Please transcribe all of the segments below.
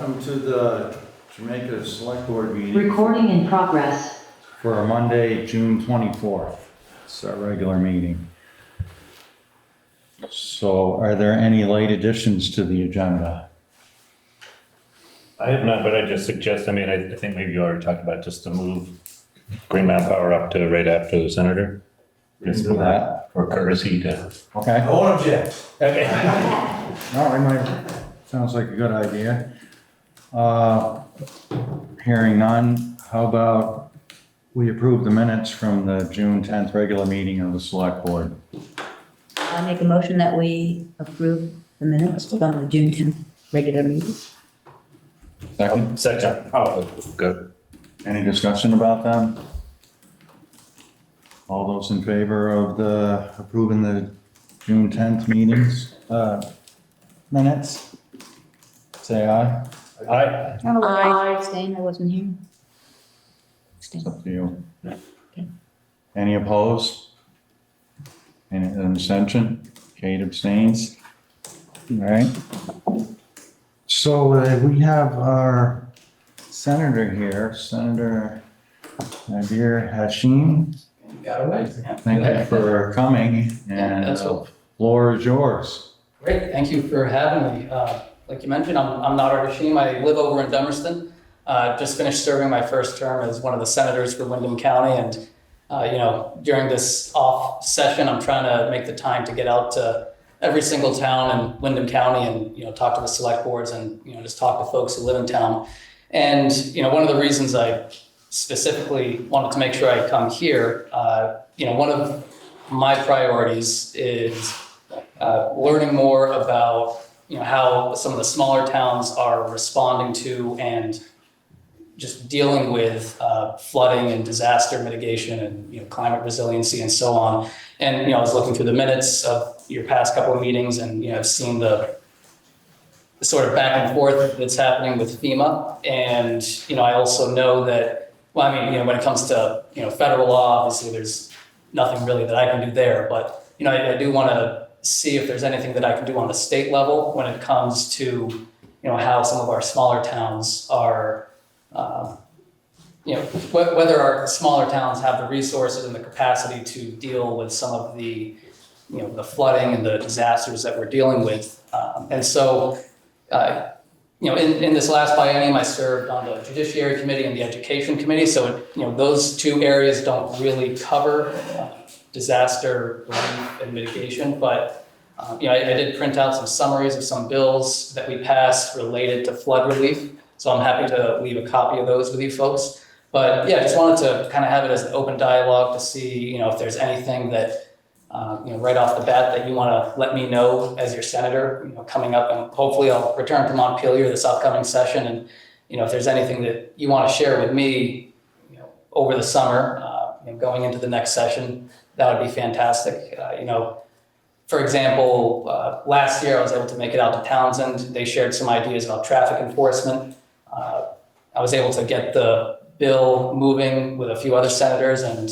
Welcome to the Jamaica Selectboard meeting. Recording in progress. For Monday, June 24th. It's our regular meeting. So are there any late additions to the agenda? I have not, but I just suggest, I think maybe you already talked about just to move Green Mountain Power up to right after the senator. Just Do that. for courtesy to. Okay. I won't object. Okay. No, I might, sounds like a good idea. Hearing none, how about we approve the minutes from the June 10th regular meeting of the Select Board? I make a motion that we approve the minutes from the June 10th regular meeting. Second, Second. Oh, good. any discussion about them? All those in favor of approving the June 10th meetings, minutes? Say aye. Aye. I abstain, I wasn't here. It's up to you. Okay. Any opposed? Any abstention? Kate abstains. All right. So we have our senator here, Senator Nadir Hashim. Got it right. Thank you for coming, and that's the all. floor is yours. Great, thank you for having me. Like you mentioned, I'm Nadir Hashim. I live over in Dummerston. Just finished serving my first term as one of the senators for Windham County, and during this off session, I'm trying to make the time to get out to every single town in Windham County and talk to the select boards and just talk to folks who live in town. And one of the reasons I specifically wanted to make sure I come here, one of my priorities is learning more about how some of the smaller towns are responding to and just dealing with flooding and disaster mitigation and climate resiliency and so on. And I was looking through the minutes of your past couple of meetings, and I've seen the sort of back and forth that's happening with FEMA. And I also know that when it comes to federal law, obviously there's nothing really that I can do there. But I do want to see if there's anything that I can do on the state level when it comes to how some of our smaller towns are. Whether our smaller towns have the resources and the capacity to deal with some of the, the flooding and the disasters that we're dealing with. And so, in this last biennium, I served on the Judiciary Committee and the Education Committee. So, those two areas don't really cover disaster relief and mitigation. But, I did print out some summaries of some bills that we passed related to flood relief. So I'm happy to leave a copy of those with you folks. But yeah, just wanted to kind of have it as an open dialogue to see, if there's anything that, right off the bat that you want to let me know as your senator, coming up, and hopefully I'll return to Montpelier this upcoming session. And, if there's anything that you want to share with me, over the summer, going into the next session, that would be fantastic. For example, last year I was able to make it out to Townsend. They shared some ideas about traffic enforcement. I was able to get the bill moving with a few other senators and,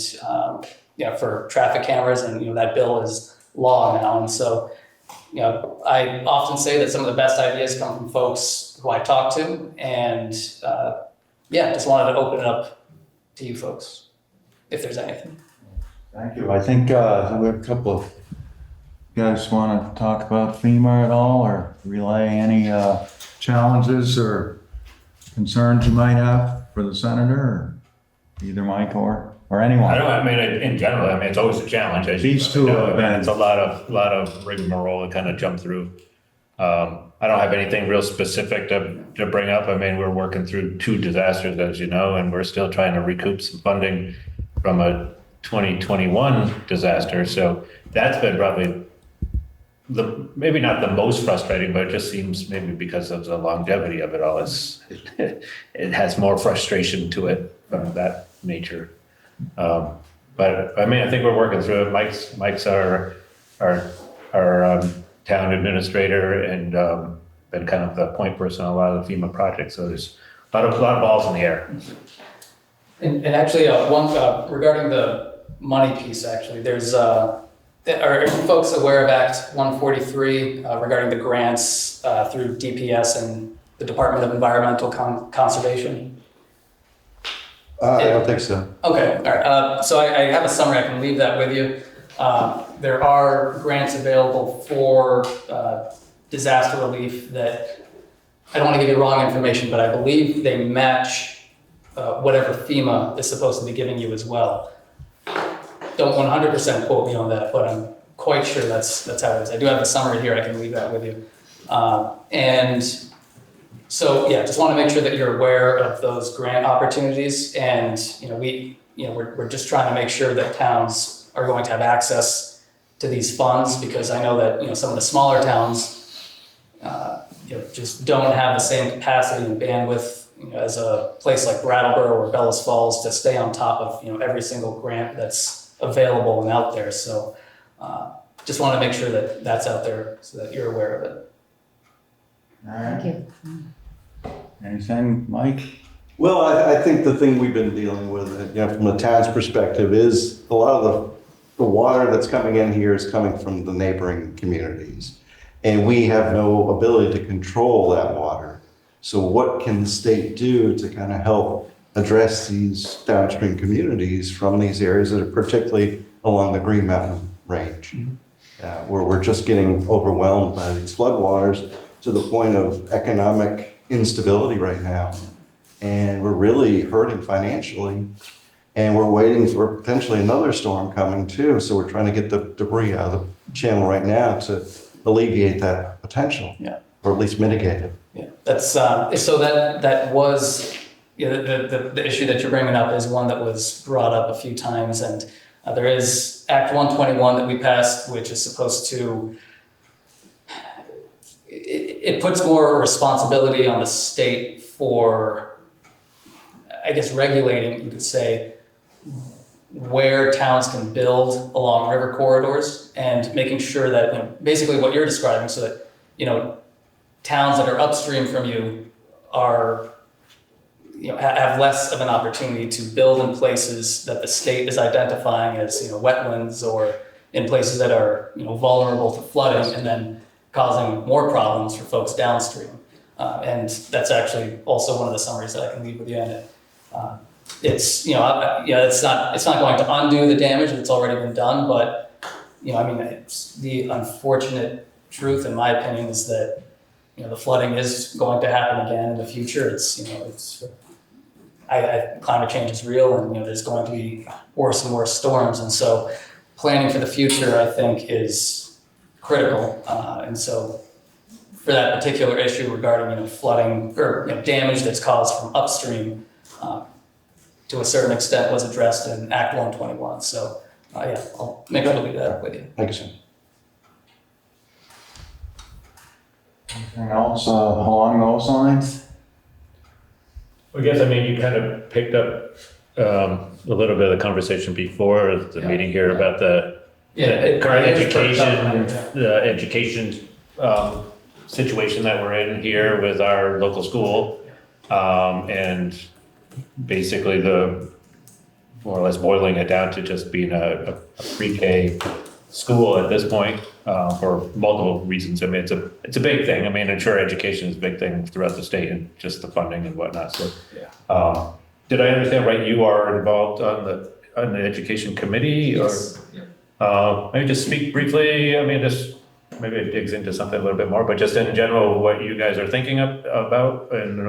for traffic cameras, and, that bill is law now. And so, I often say that some of the best ideas come from folks who I talk to, and just wanted to open it up to you folks, if there's anything. Thank you. I think we have a couple of, you guys want to talk about FEMA at all, or relay any challenges or concerns you might have for the senator, or either Mike or anyone? In general, it's always a challenge. As These two have been. It's a lot of rigmarole to kind of jump through. I don't have anything real specific to bring up. We're working through two disasters, as you know, and we're still trying to recoup some funding from a 2021 disaster. So that's been probably maybe not the most frustrating, but it just seems maybe because of the longevity of it all, it has more frustration to it from that nature. But I think we're working through it. Mike's our town administrator and been kind of the point person on a lot of the FEMA projects. So there's a lot of balls in the air. And actually, regarding the money piece, actually, there's are you folks aware of Act 143 regarding the grants through DPS and the Department of Environmental Conservation? I don't think so. Okay, all right. So I have a summary. I can leave that with you. There are grants available for disaster relief that, I don't want to give you wrong information, but I believe they match whatever FEMA is supposed to be giving you as well. Don't 100% quote me on that, but I'm quite sure that's how it is. I do have the summary here. I can leave that with you. And so, yeah, just want to make sure that you're aware of those grant opportunities. And, we're just trying to make sure that towns are going to have access to these funds, because I know that, some of the smaller towns, just don't have the same capacity and bandwidth, as a place like Brattleboro or Bellas Falls to stay on top of, every single grant that's available and out there. So, just want to make sure that that's out there so that you're aware of it. All right. Thank you. Anything, Mike? Well, I think the thing we've been dealing with, from the town's perspective, is a lot of the water that's coming in here is coming from the neighboring communities. And we have no ability to control that water. So what can the state do to kind of help address these downstream communities from these areas that are particularly along the Green Mountain Range? Where we're just getting overwhelmed by these floodwaters to the point of economic instability right now. And we're really hurting financially. And we're waiting for potentially another storm coming too. So we're trying to get the debris out of the channel right now to alleviate that potential. Yeah. Or at least mitigate it. Yeah, that's, so that was, the issue that you're bringing up is one that was brought up a few times. And there is Act 121 that we passed, which is supposed to, it puts more responsibility on the state for, I guess, regulating, you could say, where towns can build along river corridors and making sure that, basically what you're describing, so that, towns that are upstream from you are, have less of an opportunity to build in places that the state is identifying as, wetlands, or in places that are, vulnerable to flooding, and then causing more problems for folks downstream. And that's actually also one of the summaries that I can leave with you in it. It's, it's not going to undo the damage that's already been done, but, it's the unfortunate truth, in my opinion, is that, the flooding is going to happen again in the future. It's, climate change is real, and, there's going to be worse and worse storms. And so planning for the future, I think, is critical. And so for that particular issue regarding, flooding or damage that's caused from upstream, to a certain extent was addressed in Act 121. So, I'll make sure to leave that up with you. Thank you, sir. Anything else along those lines? I guess, you kind of picked up a little bit of the conversation before the meeting here about the current education situation that we're in here with our local school. And basically more or less boiling it down to just being a pre-K school at this point, for multiple reasons. It's a big thing. And sure, education is a big thing throughout the state, and just the funding and whatnot. So, did I understand right? You are involved on the education committee, Yes. or maybe just speak briefly. Maybe it digs into something a little bit more, but just in general, what you guys are thinking about, and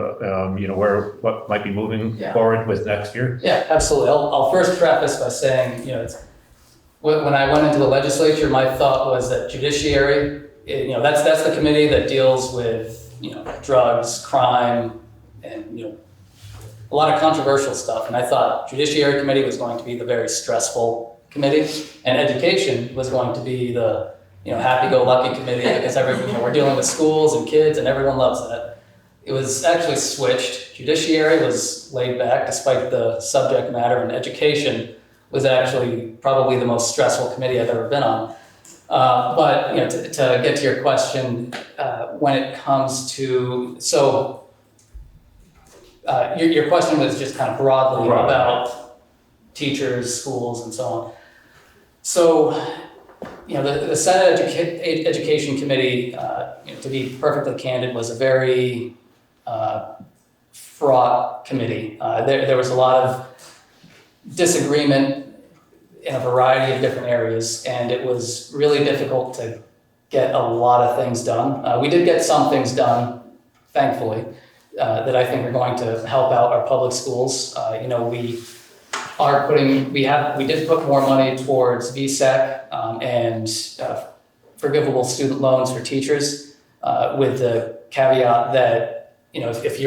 what might be moving forward with next year. Yeah, absolutely. I'll first preface by saying, when I went into the legislature, my thought was that judiciary, that's the committee that deals with, drugs, crime, and, a lot of controversial stuff. And I thought judiciary committee was going to be the very stressful committee, and education was going to be the, happy-go-lucky committee, because we're dealing with schools and kids, and everyone loves that. It was actually switched. Judiciary was laid back, despite the subject matter, and education was actually probably the most stressful committee I've ever been on. But to get to your question, when it comes to, your question was just kind of broadly about teachers, schools, and so on. So, the Senate Education Committee, to be perfectly candid, was a very fraught committee. There was a lot of disagreement in a variety of different areas, and it was really difficult to get a lot of things done. We did get some things done, thankfully, that I think are going to help out our public schools. We did put more money towards VSEC and forgivable student loans for teachers, with the caveat that, if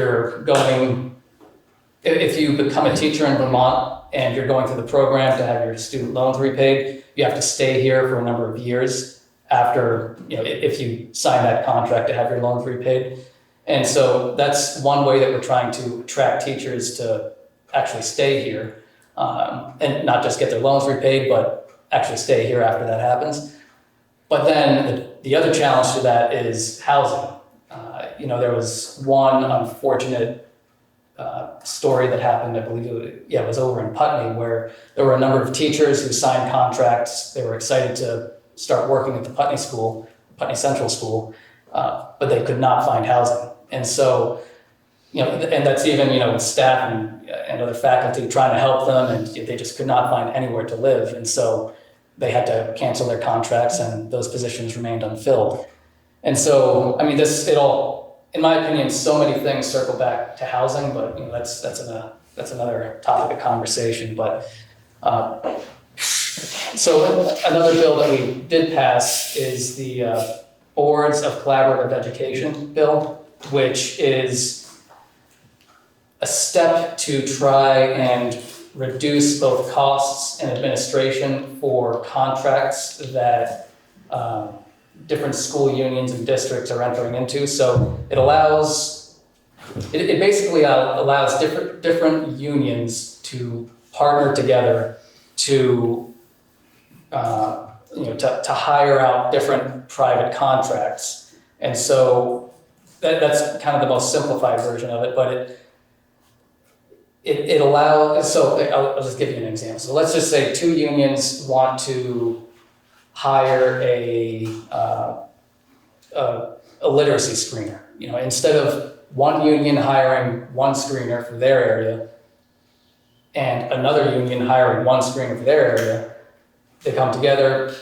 you become a teacher in Vermont and you're going through the program to have your student loans repaid, you have to stay here for a number of years after, if you sign that contract to have your loans repaid. And so that's one way that we're trying to attract teachers to actually stay here, and not just get their loans repaid, but actually stay here after that happens. But then the other challenge to that is housing. There was one unfortunate story that happened, I believe it was over in Putney, where there were a number of teachers who signed contracts. They were excited to start working at the Putney Central School, but they could not find housing. And so, and that's even, with staff and other faculty trying to help them, and they just could not find anywhere to live. And so they had to cancel their contracts, and those positions remained unfilled. And so, in my opinion, so many things circle back to housing, but that's another topic of conversation. But so another bill that we did pass is the Boards of Collaborative Education bill, which is a step to try and reduce both costs and administration for contracts that different school unions and districts are entering into. So it basically allows different unions to partner together to hire out different private contracts. And so that's kind of the most simplified version of it, but it allows, so I'll just give you an example. So let's just say two unions want to hire a literacy screener. Instead of one union hiring one screener for their area and another union hiring one screener for their area, they come together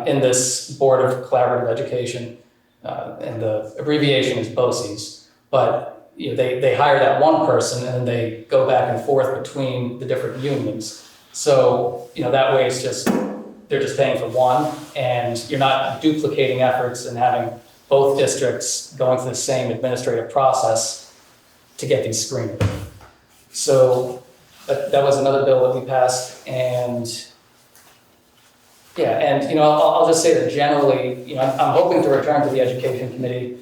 in this Board of Collaborative Education, and the abbreviation is BOCES. But they hire that one person, and then they go back and forth between the different unions. So that way they're just paying for one, and you're not duplicating efforts and having both districts going through the same administrative process to get these screened. So that was another bill that we passed, and I'll just say that generally, I'm hoping to return to the Education Committee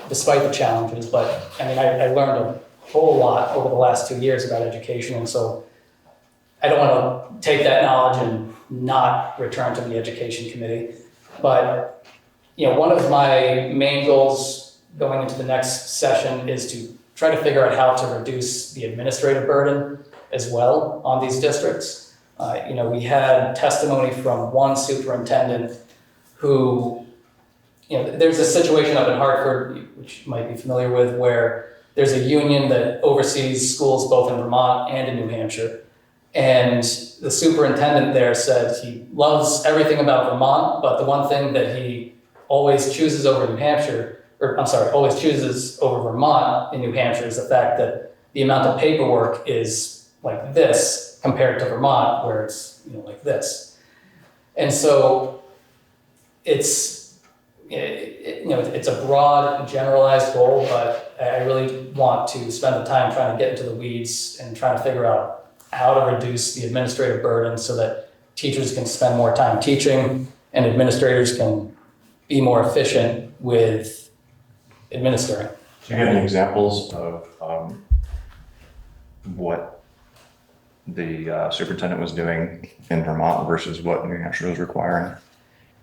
despite the challenges, but I learned a whole lot over the last 2 years about education, and so I don't want to take that knowledge and not return to the Education Committee. But one of my main goals going into the next session is to try to figure out how to reduce the administrative burden as well on these districts. We had testimony from one superintendent who, there's a situation up in Hartford, which you might be familiar with, where there's a union that oversees schools both in Vermont and in New Hampshire. And the superintendent there said he loves everything about Vermont, but the one thing that he always chooses over always chooses over Vermont in New Hampshire is the fact that the amount of paperwork is like this compared to Vermont, where it's like this. And so it's a broad, generalized goal, but I really want to spend the time trying to get into the weeds and trying to figure out how to reduce the administrative burden so that teachers can spend more time teaching and administrators can be more efficient with administering. Do you have any examples of what the superintendent was doing in Vermont versus what New Hampshire was requiring?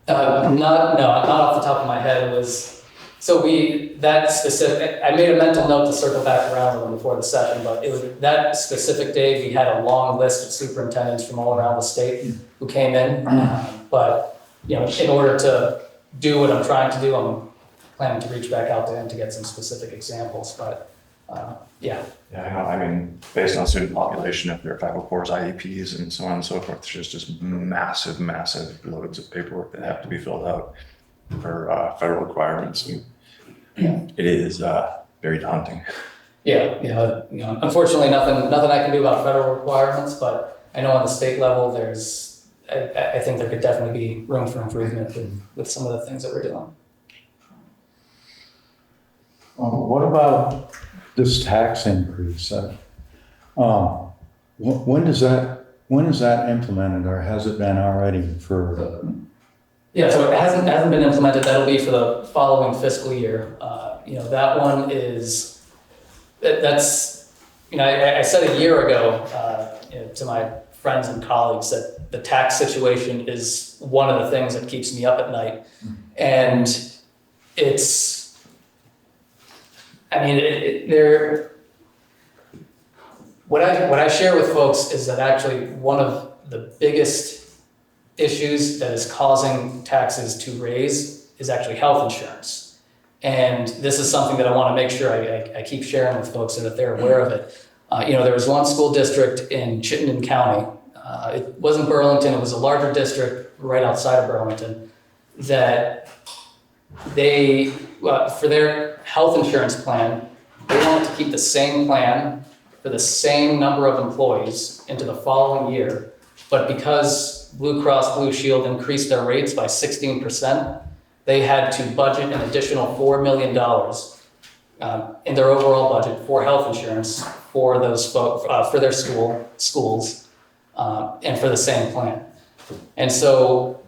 Not off the top of my head. It was, that specific, I made a mental note to circle back around to them before the session, but it was that specific day, we had a long list of superintendents from all around the state who came in. But, in order to do what I'm trying to do, I'm planning to reach back out to him to get some specific examples. But Yeah, Yeah, I know. I mean, based on student population, if they're 504s, IEPs, and so on and so forth, there's just massive, massive loads of paperwork that have to be filled out for federal requirements. And it is very daunting. yeah, unfortunately, nothing I can do about federal requirements, but I know on the state level, I think there could definitely be room for improvement with some of the things that we're doing. What about this tax increase? When is that implemented, or has it been already for? Yeah, so it hasn't been implemented. That'll be for the following fiscal year. That one is, that's, I said a year ago to my friends and colleagues that the tax situation is one of the things that keeps me up at night. And it's, what I share with folks is that actually one of the biggest issues that is causing taxes to raise is actually health insurance. And this is something that I want to make sure I keep sharing with folks so that they're aware of it. There was one school district in Chittenden County. It wasn't Burlington, it was a larger district right outside of Burlington that they, for their health insurance plan, they wanted to keep the same plan for the same number of employees into the following year. But because Blue Cross Blue Shield increased their rates by 16%, they had to budget an additional $4 million in their overall budget for health insurance for those folks, for their schools, and for the same plan. And so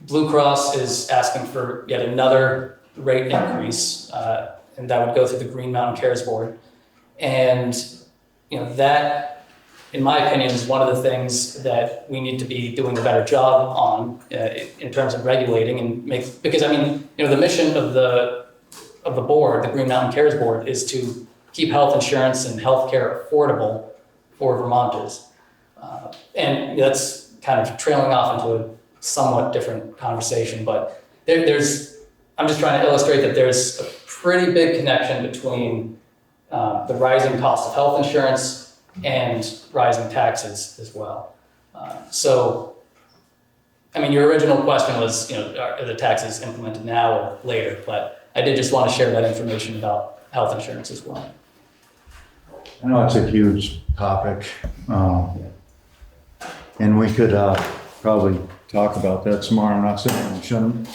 Blue Cross is asking for yet another rate increase, and that would go through the Green Mountain Cares Board. And that, in my opinion, is one of the things that we need to be doing a better job on in terms of regulating and because the mission of the board, the Green Mountain Cares Board, is to keep health insurance and healthcare affordable for Vermonters. And that's kind of trailing off into a somewhat different conversation, but I'm just trying to illustrate that there's a pretty big connection between the rising cost of health insurance and rising taxes as well. Your original question was, are the taxes implemented now or later? But I did just want to share that information about health insurance as well. I know it's a huge topic, and we could probably talk about that some more. I'm not saying we shouldn't.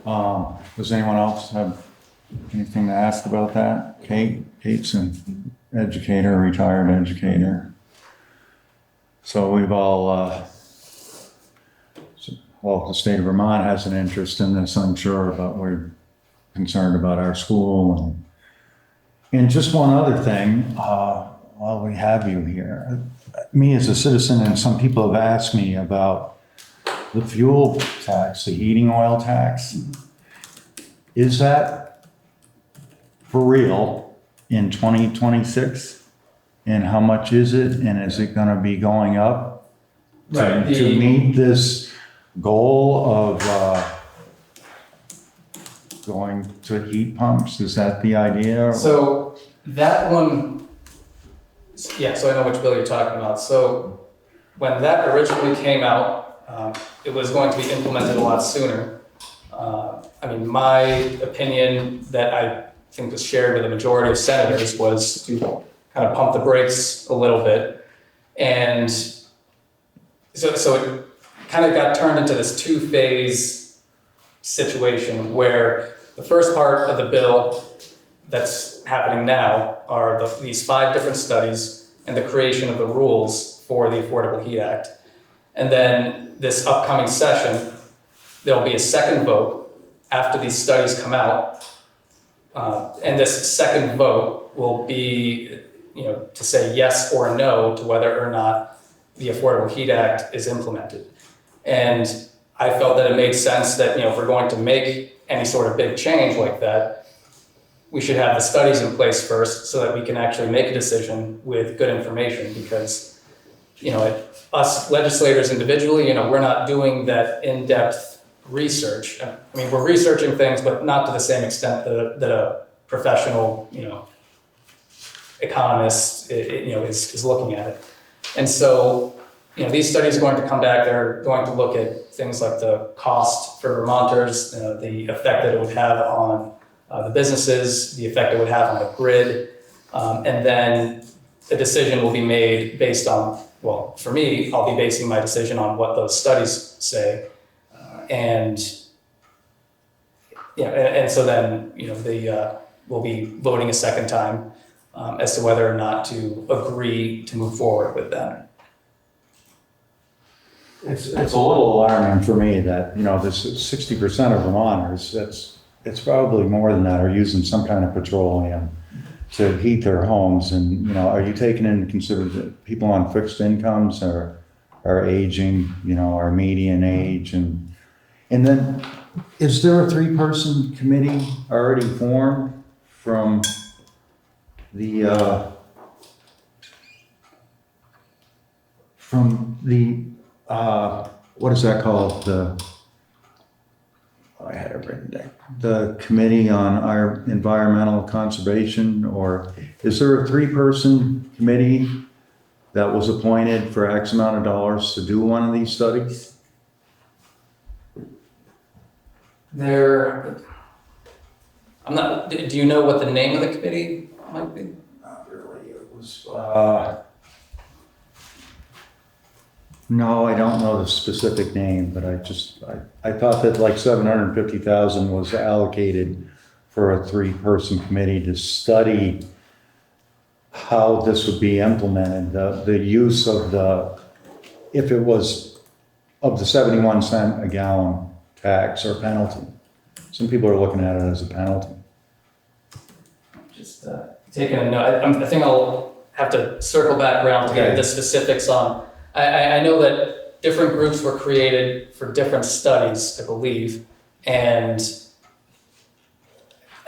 Does anyone else have anything to ask about that? Kate's an educator, retired educator. So we've all, the state of Vermont has an interest in this, I'm sure, but we're concerned about our school. And just one other thing, while we have you here, me as a citizen, and some people have asked me about the fuel tax, the heating oil tax. Is that for real in 2026? And how much is it? And is it going to be going up to meet this goal of going to heat pumps? Is that the idea? So that one, so I know which bill you're talking about. So when that originally came out, it was going to be implemented a lot sooner. My opinion that I think was shared with the majority of senators was to kind of pump the brakes a little bit. And so it kind of got turned into this two-phase situation where the first part of the bill that's happening now are these 5 different studies and the creation of the rules for the Affordable Heat Act. And then this upcoming session, there'll be a second vote after these studies come out. And this second vote will be, to say yes or no to whether or not the Affordable Heat Act is implemented. And I felt that it made sense that, if we're going to make any sort of big change like that, we should have the studies in place first so that we can actually make a decision with good information, because, us legislators individually, we're not doing that in-depth research. We're researching things, but not to the same extent that a professional, economist, is looking at it. And so, these studies are going to come back, they're going to look at things like the cost for Vermonters, the effect that it would have on the businesses, the effect it would have on the grid, and then the decision will be made based on, well, for me, I'll be basing my decision on what those studies say. And so then, we'll be voting a second time as to whether or not to agree to move forward with them. It's a little alarming for me that, this 60% of Vermonters, it's probably more than that, are using some kind of petroleum to heat their homes. And, are you taking into consideration people on fixed incomes are aging, our median age? And then, is there a 3-person committee already formed from the what is that called? I had it written down. The Committee on our Environmental Conservation, or is there a 3-person committee that was appointed for X amount of dollars to do one of these studies? Do you know what the name of the committee might be? Not really. It was, no, I don't know the specific name, but I thought that like $750,000 was allocated for a 3-person committee to study how this would be implemented, the use of if it was of the 71 cent a gallon tax or penalty. Some people are looking at it as a penalty. Just taking a note. I think I'll have to circle back around to get the specifics on. I know that different groups were created for different studies, I believe, and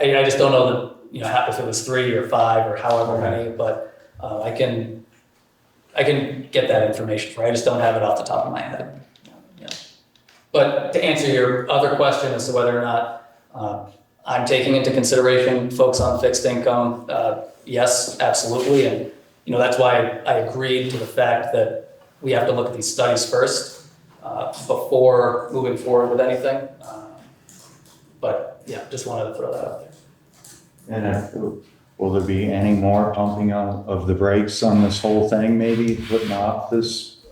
I just don't know that if it was 3 or 5 or however many, but I can get that information for you. I just don't have it off the top of my head. Yeah. But to answer your other question as to whether or not I'm taking into consideration folks on fixed income, yes, absolutely, and that's why I agreed to the fact that we have to look at these studies first before moving forward with anything. But yeah, just wanted to throw that out there. And will there be any more pumping of the brakes on this whole thing, maybe putting off this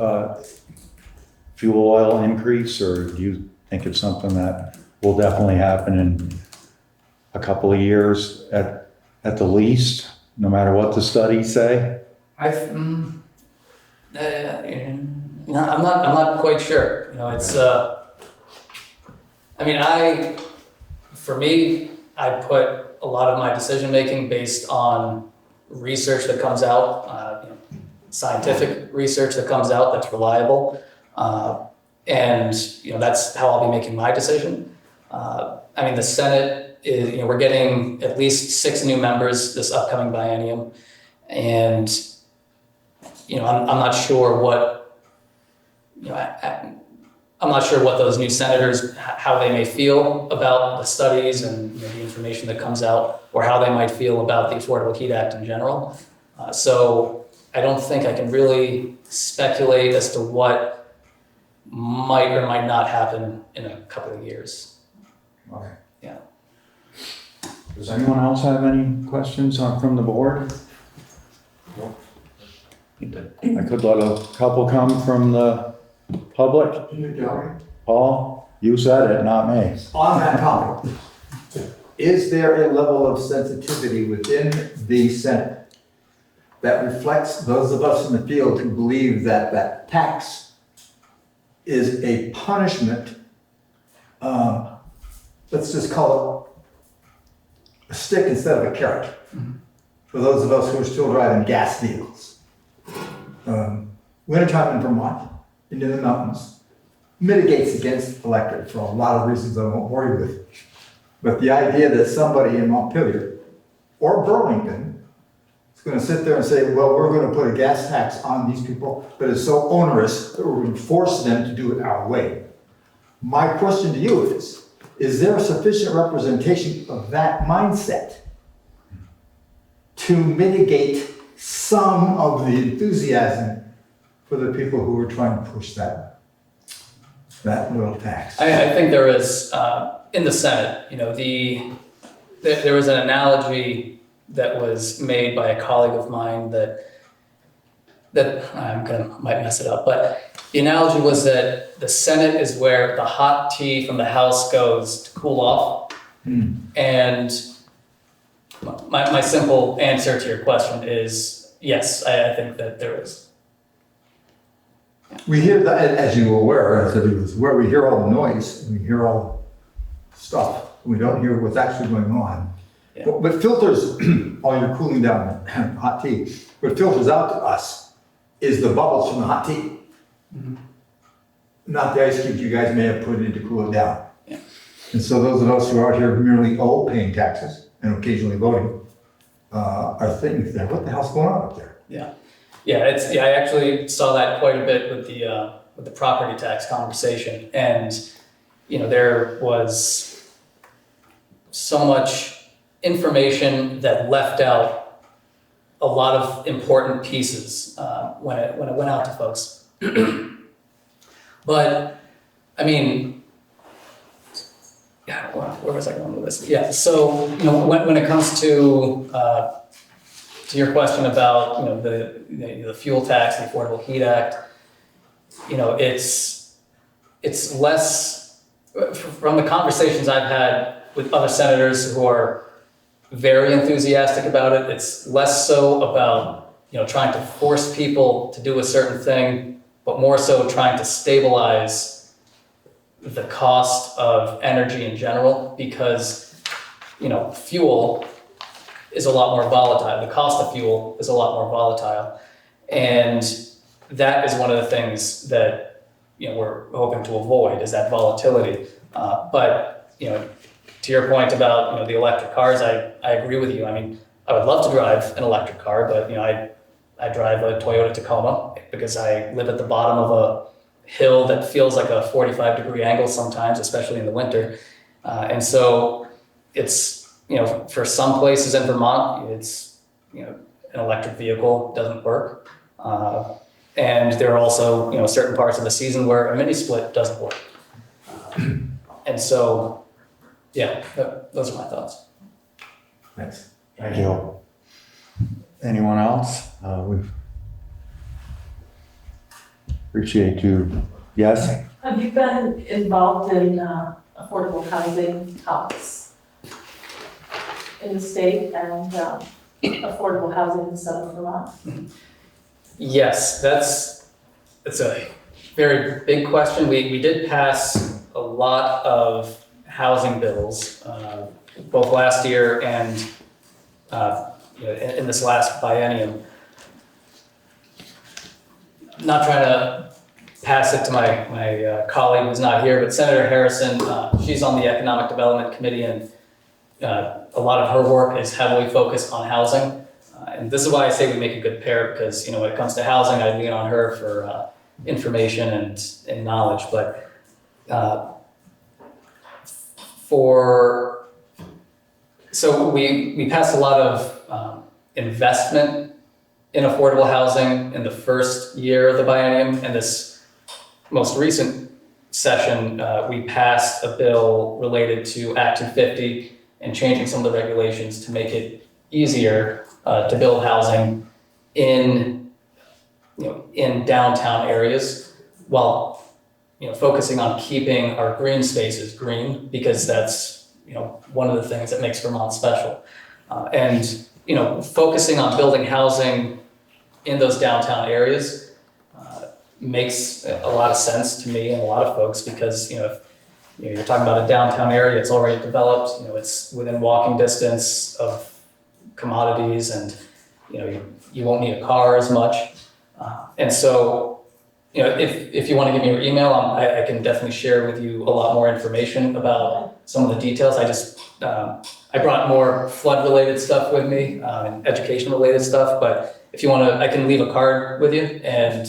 fuel oil increase, or do you think it's something that will definitely happen in a couple of years at the least, no matter what the studies say? I'm not quite sure. It's. For me, I put a lot of my decision making based on research that comes out, scientific research that comes out that's reliable, and that's how I'll be making my decision. The Senate is. We're getting at least 6 new members this upcoming biennium, and. I'm not sure what, I'm not sure what those new senators, how they may feel about the studies and the information that comes out, or how they might feel about the Affordable Heat Act in general. So I don't think I can really speculate as to what might or might not happen in a couple of years. Okay. Yeah. Does anyone else have any questions from the board? I could let a couple come from the public. Paul, you said it, not me. On that topic, is there a level of sensitivity within the Senate that reflects those of us in the field who believe that that tax is a punishment, let's just call it a stick instead of a carrot, for those of us who are still driving gas vehicles? Wintertime in Vermont, into the mountains, mitigates against electric for a lot of reasons I won't bore you with. But the idea that somebody in Montpelier or Burlington is going to sit there and say, well, we're going to put a gas tax on these people that is so onerous that we're going to force them to do it our way. My question to you is there sufficient representation of that mindset to mitigate some of the enthusiasm for the people who were trying to push that little tax. I think there is, in the Senate, there was an analogy that was made by a colleague of mine that might mess it up, but the analogy was that the Senate is where the hot tea from the House goes to cool off. And my simple answer to your question is yes, I think that there is. We hear that, as you were aware, as it was where we hear all the noise, and we hear all the stuff, we don't hear what's actually going on. Yeah. What filters, while you're cooling down hot tea, what filters out to us is the bubbles from the hot tea. Not the ice cubes you guys may have put in to cool it down. Yeah. And so those of us who are out here merely paying taxes and occasionally voting are thinking, what the hell's going on up there? Yeah. I actually saw that quite a bit with the property tax conversation, and there was so much information that left out a lot of important pieces when it went out to folks. But I mean, where was I going with this? Yeah. So when it comes to your question about the fuel tax, the Affordable Heat Act, it's less, from the conversations I've had with other senators who are very enthusiastic about it, it's less so about trying to force people to do a certain thing, but more so trying to stabilize the cost of energy in general, because fuel is a lot more volatile. The cost of fuel is a lot more volatile. And that is one of the things that, we're hoping to avoid, is that volatility. But, to your point about, the electric cars, I agree with you. I mean, I would love to drive an electric car, but, I drive a Toyota Tacoma because I live at the bottom of a hill that feels like a 45-degree angle sometimes, especially in the winter. And so it's, for some places in Vermont, it's, an electric vehicle doesn't work. And there are also, certain parts of the season where a mini split doesn't work. And so, those are my thoughts. Thanks. Thank you. Anyone else? We appreciate you. Yes? Have you been involved in affordable housing talks in the state and affordable housing in Southern Vermont? Yes, it's a very big question. We did pass a lot of housing bills, both last year and in this last biennium. Not trying to pass it to my colleague who's not here, but Senator Harrison, she's on the Economic Development Committee, and a lot of her work is heavily focused on housing. And this is why I say we make a good pair, because when it comes to housing, I lean on her for information and knowledge. But so we passed a lot of investment in affordable housing in the first year of the biennium, and this most recent session, we passed a bill related to Act 250 and changing some of the regulations to make it easier to build housing in downtown areas, while focusing on keeping our green spaces green, because that's one of the things that makes Vermont special, and focusing on building housing in those downtown areas makes a lot of sense to me and a lot of folks, because if you're talking about a downtown area, it's already developed, it's within walking distance of commodities, and you won't need a car as much, and so if you want to give me your email, I can definitely share with you a lot more information about some of the details. I brought more flood related stuff with me and education related stuff, but if you want to, I can leave a card with you, and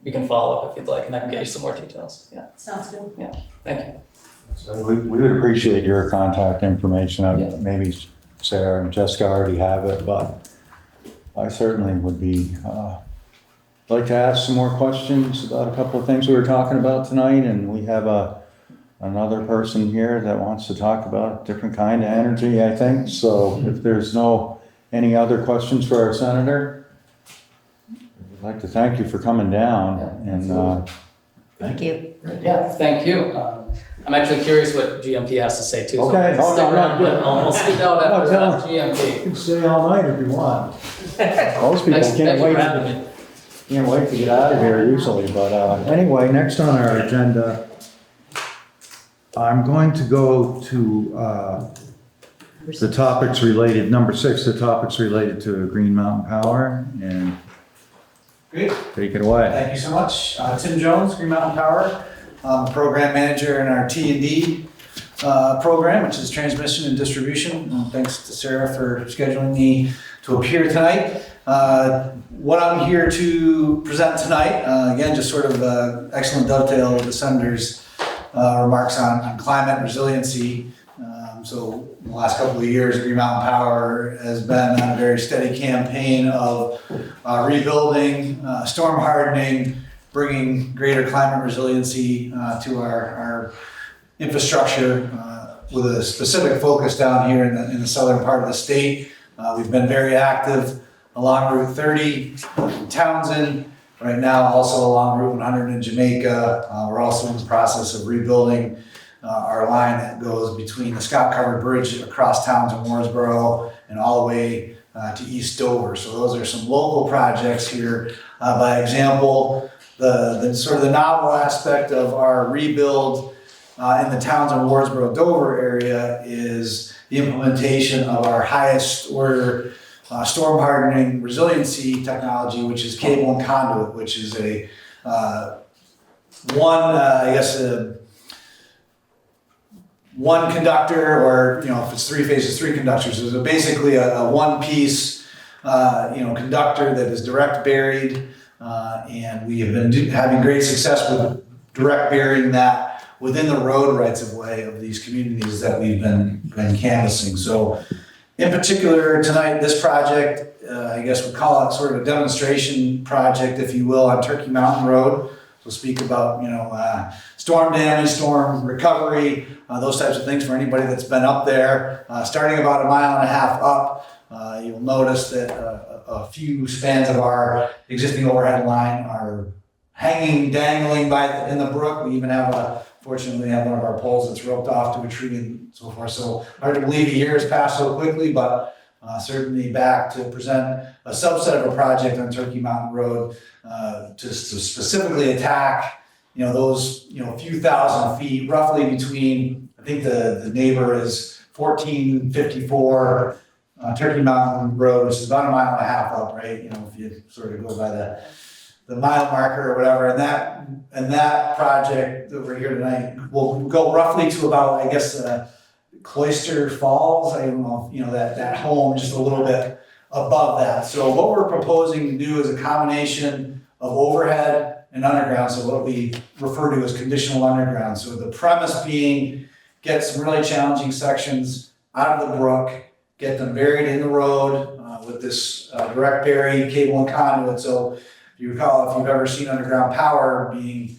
we can follow up if you'd like, and I can get you some more details. Yeah. Sounds good. Yeah. Thank you. So we would appreciate your contact information. Yeah. Maybe Sarah and Jessica already have it, but I certainly would be, like to ask some more questions about a couple of things we were talking about tonight, and we have another person here that wants to talk about a different kind of energy, I think. So if there's any other questions for our senator, I'd like to thank you for coming down and, Thank you. Yeah, thank you. I'm actually curious what GMP has to say too. so Okay. I'll stick around, but I'll speak out after you GMP. can stay all night if you want. Most people Thanks can't for wait. having me. Can't wait to get out of here usually, but anyway, next on our agenda, I'm going to go to the topics related, number 6, the topics related to Green Mountain Power, and Great, take it away. thank you so much. Tim Jones, Green Mountain Power, Program Manager in our T&D program, which is transmission and distribution. Thanks to Sarah for scheduling me to appear tonight. What I'm here to present tonight, again, just sort of excellent dovetail with the Senator's remarks on climate resiliency. So in the last couple of years, Green Mountain Power has been on a very steady campaign of rebuilding, storm hardening, bringing greater climate resiliency to our infrastructure with a specific focus down here in the southern part of the state. We've been very active along Route 30 in Townsend, right now also along Route 100 in Jamaica. We're also in the process of rebuilding our line that goes between the Scott Covered Bridge across Townsend, Mooresboro, and all the way to East Dover. So those are some local projects here. By example, the sort of the novel aspect of our rebuild in the Townsend, Mooresboro, Dover area is the implementation of our highest order storm hardening resiliency technology, which is cable and conduit, which is a one conductor, or if it's 3 phases, 3 conductors. It's basically a one-piece conductor that is direct buried, and we have been having great success with direct burying that within the road rights of way of these communities that we've been canvassing. So in particular tonight, this project, I guess we'll call it sort of a demonstration project, if you will, on Turkey Mountain Road. We'll speak about, storm damage, storm recovery, those types of things for anybody that's been up there. Starting about 1.5 miles up, you'll notice that a few spans of our existing overhead line are hanging, dangling in the brook. We even fortunately have one of our poles that's roped off to a tree and so forth. So hard to believe a year has passed so quickly, but certainly back to present a subset of a project on Turkey Mountain Road to specifically attack, those, few thousand feet, roughly between, I think the neighbor is 1454 Turkey Mountain Road, which is about 1.5 miles up, right? If you sort of go by the mile marker or whatever, and that project that we're here tonight will go roughly to about, I guess, Cloister Falls. I don't know if that home just a little bit above that. So what we're proposing to do is a combination of overhead and underground, so what we refer to as conditional underground. So the premise being, get some really challenging sections out of the brook, get them buried in the road with this direct bury cable and conduit. So if you recall, if you've ever seen underground power being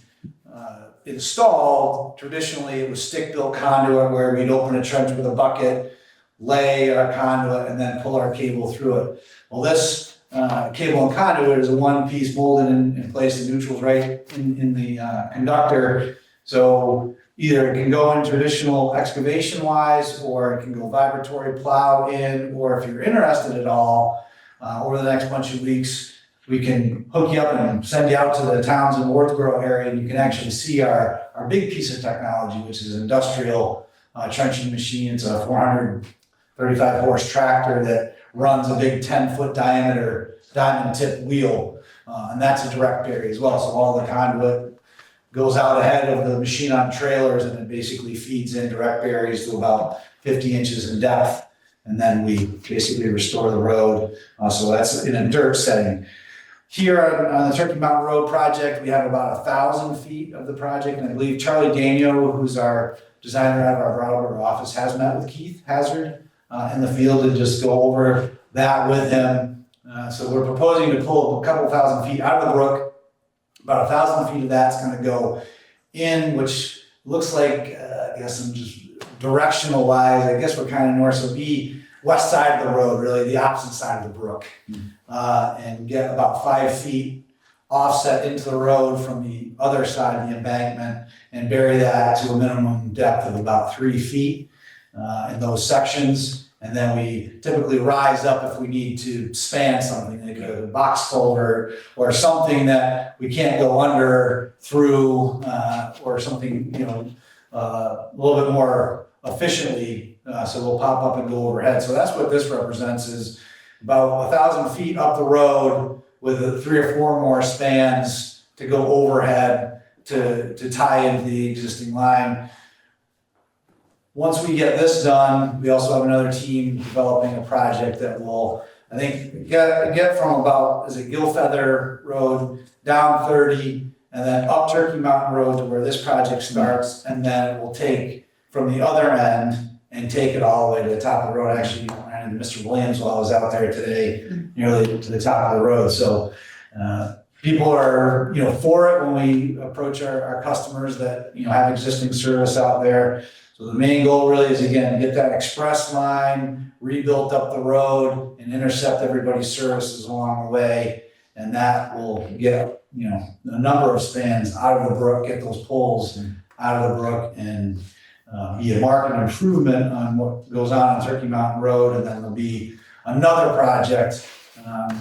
installed, traditionally it was stick-built conduit where we'd open a trench with a bucket, lay our conduit, and then pull our cable through it. Well, this cable and conduit is a one-piece molded in place, the neutral's right in the conductor. So either it can go in traditional excavation-wise, or it can go vibratory plow in, or if you're interested at all, over the next bunch of weeks, we can hook you up and send you out to the Townsend, Mooresboro area, and you can actually see our big piece of technology, which is an industrial trenching machine. It's a 435 horse tractor that runs a big 10-foot diameter diamond tip wheel, and that's a direct bury as well. So all the conduit goes out ahead of the machine on trailers, and it basically feeds in direct buries to about 50 inches in depth, and then we basically restore the road. So that's in a dirt setting. Here on the Turkey Mountain Road project, we have about 1,000 feet of the project, and I believe Charlie Daniel, who's our designer out of our Brattleboro office, has met with Keith Hazard in the field and just go over that with him So we're proposing to pull a couple thousand feet out of the brook. About 1,000 feet of that's gonna go in, which looks like, I guess I'm just directional wise, I guess we're kind of north, so be west side of the road, really, the opposite side of the brook. And get about 5 feet offset into the road from the other side of the embankment and bury that to a minimum depth of about 3 feet in those sections. And then we typically rise up if we need to span something, like a box culvert or something that we can't go under through, or something, a little bit more efficiently. So we'll pop up and go overhead. So that's what this represents, is about 1,000 feet up the road with 3 or 4 more spans to go overhead to tie into the existing line. Once we get this done, we also have another team developing a project that will, I think, get from about, Gilfeather Road down 30 and then up Turkey Mountain Road to where this project starts. And then it will take from the other end and take it all the way to the top of the road. Actually, I ran into Mr. Williams while I was out there today, nearly to the top of the road. So people are, for it when we approach our customers that, have existing service out there. So the main goal really is, again, get that express line rebuilt up the road and intercept everybody's services along the way. And that will get, a number of spans out of the brook, get those poles out of the brook, and be a marked improvement on what goes on Turkey Mountain Road. And then there'll be another project,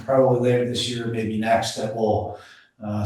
probably later this year, maybe next, that will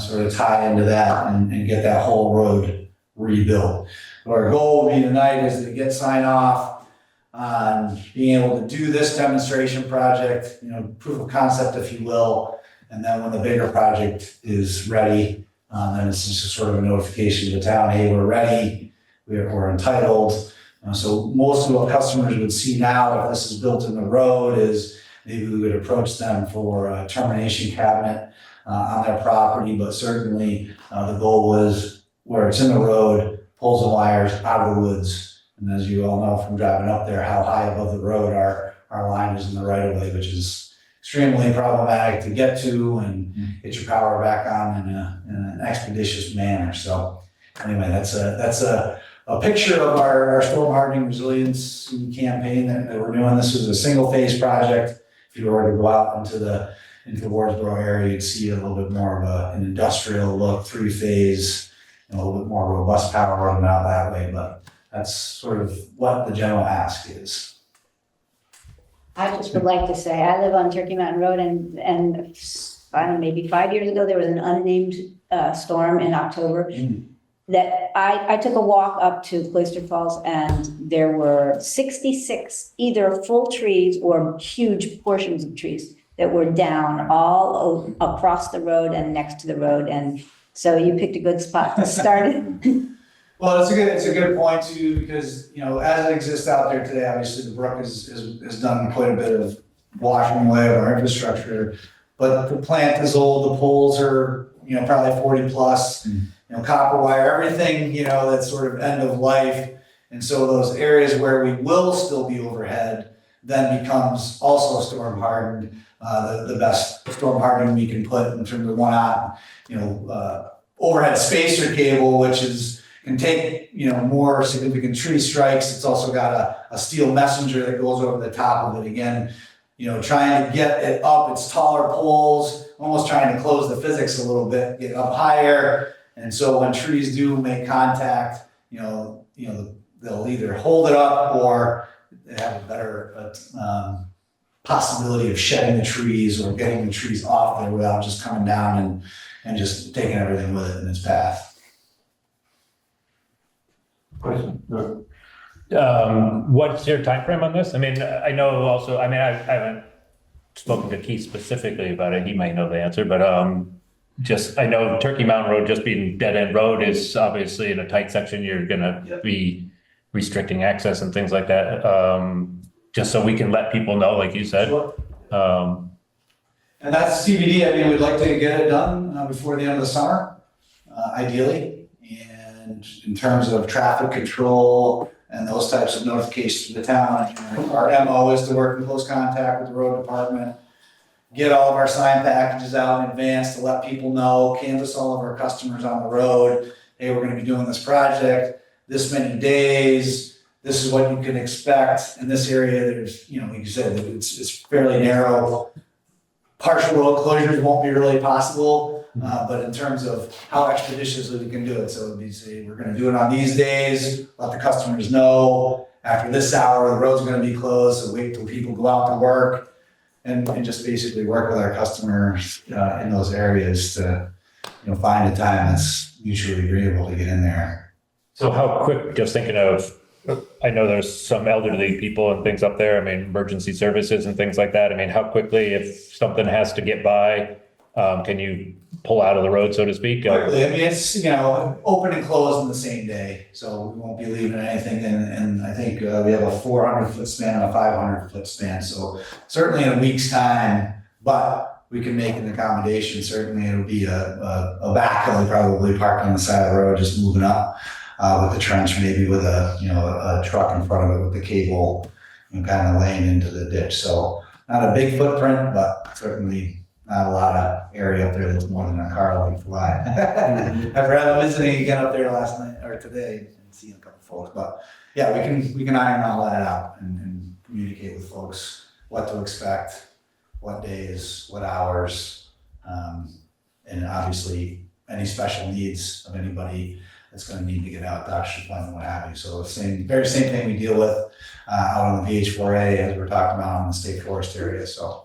sort of tie into that and get that whole road rebuilt. Our goal will be tonight is to get sign off on being able to do this demonstration project, proof of concept, if you will. And then when the bigger project is ready, then it's just sort of a notification to the town, hey, we're ready, we're entitled. So most of what customers would see now, if this is built in the road, is maybe we would approach them for a termination cabinet on their property. But certainly the goal is where it's in the road, poles and wires out of the woods. And as you all know from driving up there, how high above the road our line is in the right of way, which is extremely problematic to get to and get your power back on in an expeditious manner. So anyway, that's a picture of our storm hardening resiliency campaign that we're doing. This is a single phase project. If you were to go out into the Wardsboro area, you'd see a little bit more of an industrial look, 3-phase, a little bit more robust power running out that way, but that's sort of what the general ask is. I just would like to say, I live on Turkey Mountain Road, and I don't know, maybe 5 years ago, there was an unnamed storm in October that I took a walk up to Cloister Falls, and there were 66 either full trees or huge portions of trees that were down all across the road and next to the road. And so you picked a good spot to start it. Well, it's a good point too, because, as it exists out there today, obviously the brook has done quite a bit of washing away of our infrastructure, but the plant is old, the poles are, probably 40 plus, copper wire, everything, that's sort of end of life. And so those areas where we will still be overhead then becomes also storm hardened, the best storm hardening we can put in terms of one-on, overhead spacer cable, which can take, more significant tree strikes. It's also got a steel messenger that goes over the top of it. Again, trying to get it up, it's taller poles, almost trying to close the physics a little bit, get up higher. And so when trees do make contact, they'll either hold it up or they have a better possibility of shedding the trees or getting the trees off there without just coming down and just taking everything with it in its path. What's your time frame on this? I mean, I know also, I haven't spoken to Keith specifically about it. He might know the answer, but I know Turkey Mountain Road just being dead end road is obviously in a tight section. You're gonna be restricting access and things like that. Just so we can let people know, like you said. Sure. And that's CBD. We'd like to get it done before the end of the summer, ideally. And in terms of traffic control and those types of notifications to the town, our MO is to work in close contact with the road department. get all of our sign packages out in advance to let people know, canvass all of our customers on the road. Hey, we're gonna be doing this project, this many days, this is what you can expect. In this area, there's, like you said, it's fairly narrow. Partial road closures won't be really possible, but in terms of how expeditiously we can do it. So we say, we're gonna do it on these days, let the customers know, after this hour, the road's gonna be closed, so wait till people go out to work. And just basically work with our customers in those areas to, find a time that's mutually agreeable to get in there. So how quick, just thinking of, I know there's some elderly people and things up there, I mean, emergency services and things like that. I mean, how quickly, if something has to get by, can you pull out of the road, so to speak? Quickly, I mean, it's, open and closed in the same day, so we won't be leaving anything. And I think we have a 400-foot span and a 500-foot span, so certainly in a week's time, but we can make an accommodation. Certainly it'll be a backhoe probably parked on the side of the road, just moving up with the trench, maybe with a truck in front of it with the cable, kind of laying into the ditch. So not a big footprint, but certainly not a lot of area up there that's more than a car can fly. After having visiting again up there last night or today and seeing a couple folks, but yeah, we can iron all that out and communicate with folks what to expect, what days, what hours, and obviously any special needs of anybody that's going to need to get out, doctor's appointment, what have you. So very same thing we deal with out on the PH4A as we're talking about on the state forest area. So.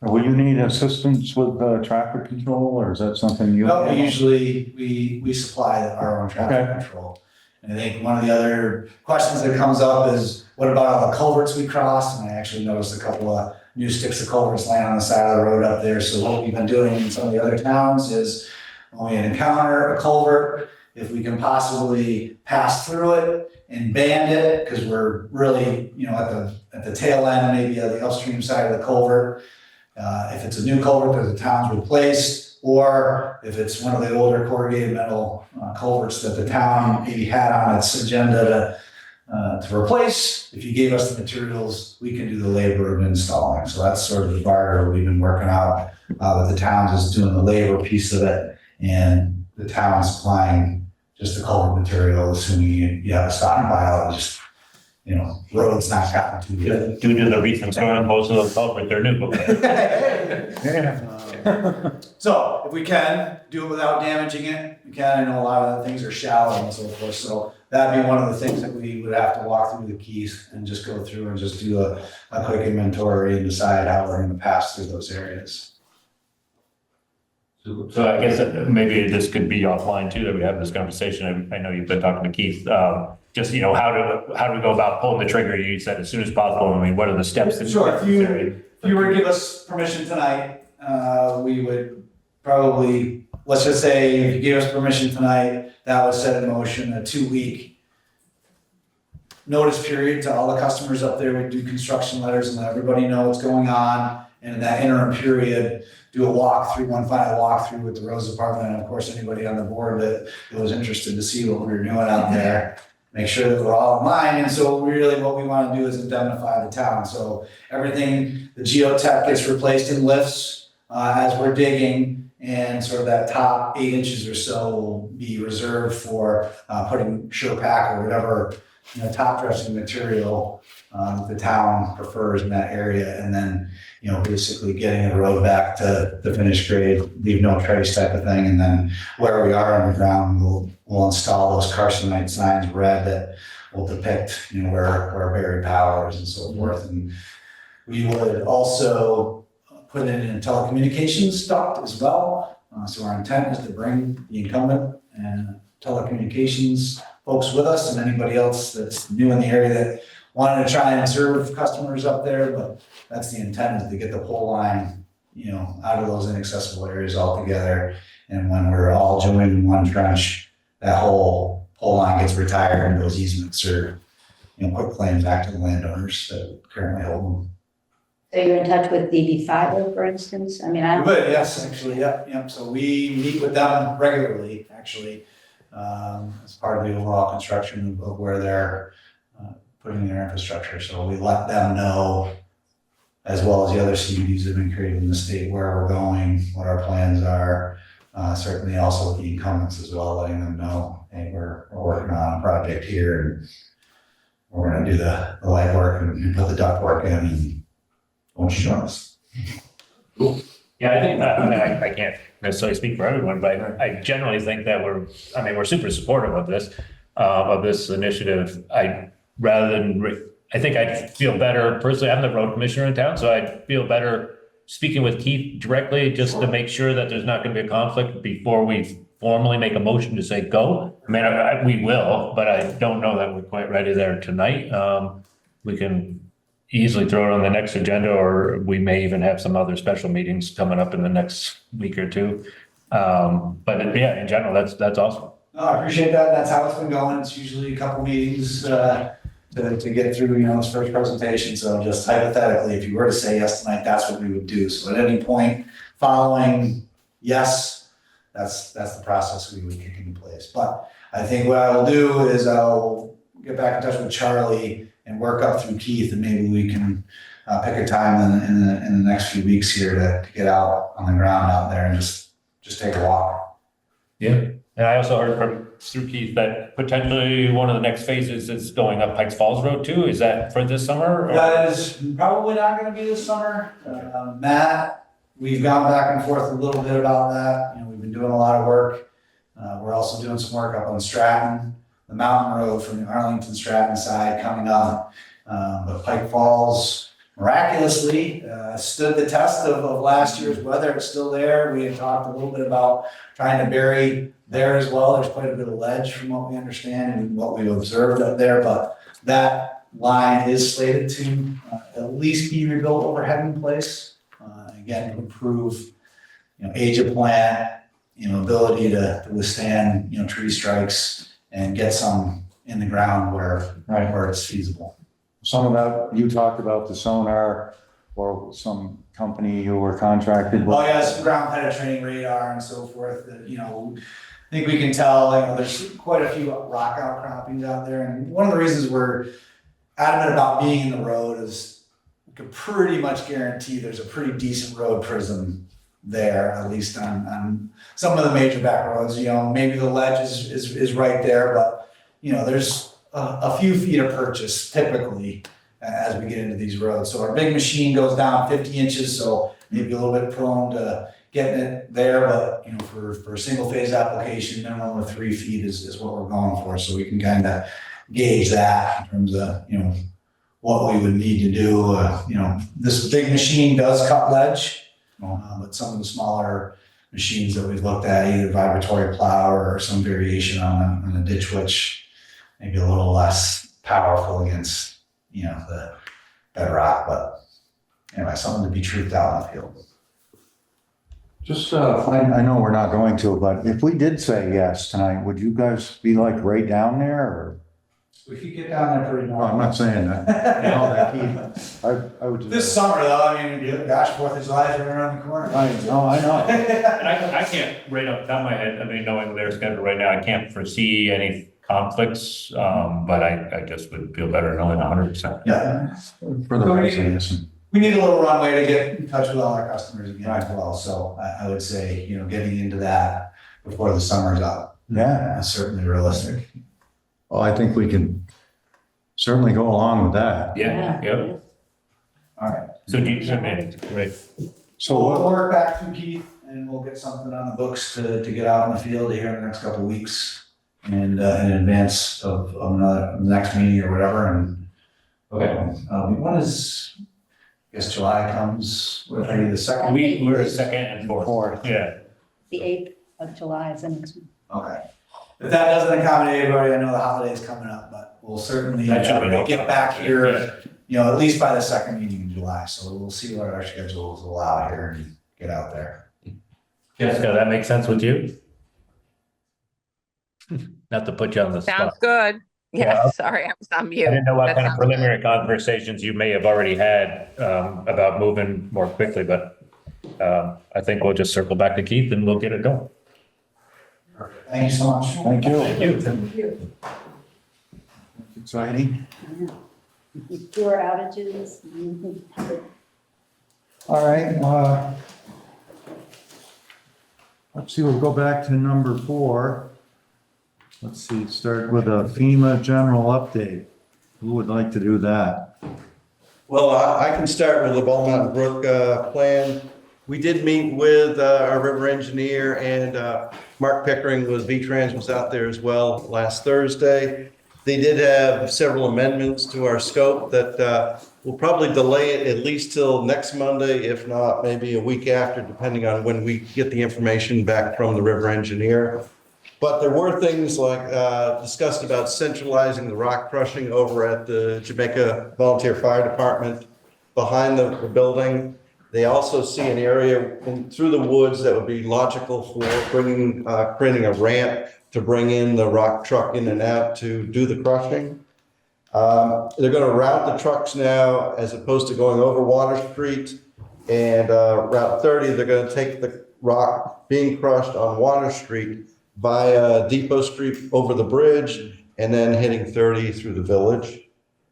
Will you need assistance with traffic control, or is that something you? No, usually we supply our own traffic control. And I think one of the other questions that comes up is, what about all the culverts we cross? And I actually noticed a couple of new sticks of culverts laying on the side of the road up there. So what we've been doing in some of the other towns is when we encounter a culvert, if we can possibly pass through it and band it, because we're really, at the tail end, maybe of the upstream side of the culvert. If it's a new culvert that the town's replaced, or if it's one of the older corrugated metal culverts that the town maybe had on its agenda to replace, if you gave us the materials, we can do the labor of installing. So that's sort of the barter we've been working out with the towns, is doing the labor piece of it, and the town supplying just the culvert material, assuming you have a stockpile. Just roads not gotten too good. Due to the recent storm, most of those culverts are new. So if we can do it without damaging it, we can. I know a lot of the things are shallow and so forth. So that'd be one of the things that we would have to walk through the keys and just go through and just do a quick inventory and decide how we're going to pass through those areas. So I guess that maybe this could be offline too, that we have this conversation. I know you've been talking to Keith. Just, how do we go about pulling the trigger? You said as soon as possible. I mean, what are the steps? Sure. If you were to give us permission tonight, we would probably, let's just say if you gave us permission tonight, that would set in motion a 2-week notice period to all the customers up there. We'd do construction letters and let everybody know what's going on. And in that interim period, do a one final walkthrough with the roads department. And of course, anybody on the board that was interested to see what we were doing out there. Make sure that we're all in line. And so really what we want to do is indemnify the town. So everything, the geotech gets replaced in lifts as we're digging, and sort of that top 8 inches or so will be reserved for putting SurePack or whatever top dressing material the town prefers in that area. And then, basically getting the road back to the finished grade, leave no trace type of thing. And then where we are underground, we'll install those carcinite signs red that will depict, where buried power is and so forth. And we would also put in a telecommunications duct as well. So our intent is to bring the incumbent and telecommunications folks with us, and anybody else that's new in the area that wanted to try and serve customers up there. But that's the intent, is to get the pole line, out of those inaccessible areas altogether. And when we're all joined in one trench, that whole pole line gets retired, and those easements are, quick claims back to the landowners that currently hold them. So you're in touch with DB Fiber, for instance? I mean, But yes, actually, yep. So we meet with them regularly, actually, as part of the overall construction of where they're putting their infrastructure. So we let them know as well as the other CUDs that have been created in the state, where we're going, what our plans are. Certainly also with the incumbents as well, letting them know, hey, we're working on a project here and we're gonna do the light work and put the duct work in, and won't you join us? Yeah, I think that, I mean, I can't necessarily speak for everyone, but I generally think that we're super supportive of this initiative. I think I'd feel better personally, I'm the road commissioner in town, so I'd feel better speaking with Keith directly, just to make sure that there's not gonna be a conflict before we formally make a motion to say go. I mean, we will, but I don't know that we're quite ready there tonight. We can easily throw it on the next agenda, or we may even have some other special meetings coming up in the next week or two. But yeah, in general, that's awesome. No, I appreciate that. That's how it's been going. It's usually a couple meetings to get through, this first presentation. So just hypothetically, if you were to say yes tonight, that's what we would do. So at any point following yes, that's the process we would kick into place. But I think what I will do is I'll get back in touch with Charlie and work up through Keith, and maybe we can pick a time in the next few weeks here to get out on the ground out there and just take a walk. Yeah. And I also heard through Keith that potentially one of the next phases is going up Pikes Falls Road too. Is that for this summer? Or? That is probably not going to be this summer. Matt, we've gone back and forth a little bit about that. We've been doing a lot of work. We're also doing some work up on Stratton, the Mountain Road from the Arlington Stratton side coming up. But Pike Falls miraculously stood the test of last year's weather. It's still there. We had talked a little bit about trying to bury there as well. There's quite a bit of ledge from what we understand and what we've observed up there, but that line is slated to at least be rebuilt overhead in place. Again, to improve, age of plant, ability to withstand, tree strikes and get some in the ground where it's feasible. Some of that, you talked about the sonar or some company you were contracted with. Oh yeah, some ground penetrating radar and so forth that, I think we can tell, there's quite a few rock outcroppings out there. And one of the reasons we're adamant about being in the road is we can pretty much guarantee there's a pretty decent road prism there, at least on some of the major back roads. Maybe the ledge is right there, but there's a few feet of purchase typically as we get into these roads. So our big machine goes down 50 inches, so maybe a little bit prone to getting it there, but for a single phase application, minimum of 3 feet is what we're going for. So we can kind of gauge that in terms of what we would need to do. This big machine does cut ledge, but some of the smaller machines that we've looked at, either vibratory plow or some variation on a ditch witch, maybe a little less powerful against the bedrock. But anyway, something to be truthed out in the field. Just, I know we're not going to, but if we did say yes tonight, would you guys be right down there or? We could get down there pretty No, I'm not saying that. I would just. This summer though, gosh, 4th of July is right around the corner. I know. And I can't, right off the top of my head, knowing their schedule right now, I can't foresee any conflicts, but I just would feel better knowing 100%. Yeah. For the residents. We need a little runway to get in touch with all our customers again as well. So I would say, getting into that before the summer's up. Yeah. Is certainly realistic. Well, I think we can certainly go along with that. Yeah. All right. So great. So We'll work back through Keith and we'll get something on the books to get out in the field here in the next couple of weeks and in advance of the next meeting or whatever. And when is, I guess July comes, maybe the second? We're second and fourth. Yeah. The 8th of July is the next one. Okay. If that doesn't accommodate everybody, I know the holiday's coming up, but we'll certainly get back here, at least by the second meeting in July. So we'll see what our schedules allow here and get out there. Jessica, that makes sense with you? Not to put you on the spot. Sounds good. Yeah, Yeah. sorry, I was on mute. I didn't know what That kind of sounds good. preliminary conversations you may have already had about moving more quickly, but I think we'll just circle back to Keith and we'll get it going. Thank you so much. Thank you. Thank you. Exciting. Fewer outages. All right, let's see, we'll go back to number 4. Let's see, start with a FEMA general update. Who would like to do that? Well, I can start with the Mountain Brook plan. We did meet with our river engineer, and Mark Pickering with V-Trans was out there as well last Thursday. They did have several amendments to our scope that will probably delay it at least till next Monday, if not maybe a week after, depending on when we get the information back from the river engineer. But there were things like discussed about centralizing the rock crushing over at the Jamaica Volunteer Fire Department behind the building. They also see an area through the woods that would be logical for creating a ramp to bring in the rock truck in and out to do the crushing. They're going to route the trucks now, as opposed to going over Water Street and Route 30, they're going to take the rock being crushed on Water Street via Depot Street over the bridge and then hitting 30 through the village.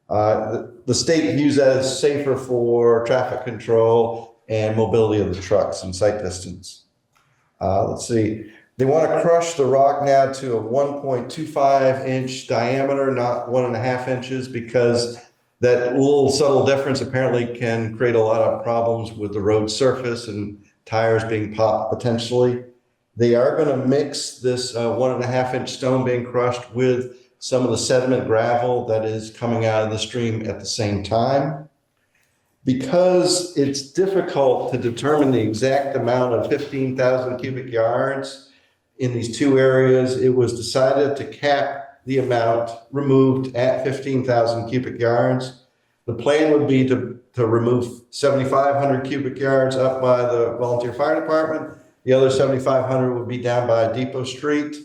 The state views that as safer for traffic control and mobility of the trucks and sight distance. Let's see. They want to crush the rock now to a 1.25 inch diameter, not 1.5 inches, because that little subtle difference apparently can create a lot of problems with the road surface and tires being popped potentially. They are going to mix this 1.5 inch stone being crushed with some of the sediment gravel that is coming out of the stream at the same time. Because it's difficult to determine the exact amount of 15,000 cubic yards in these two areas, it was decided to cap the amount removed at 15,000 cubic yards. The plan would be to remove 7,500 cubic yards up by the Volunteer Fire Department. The other 7,500 would be down by Depot Street.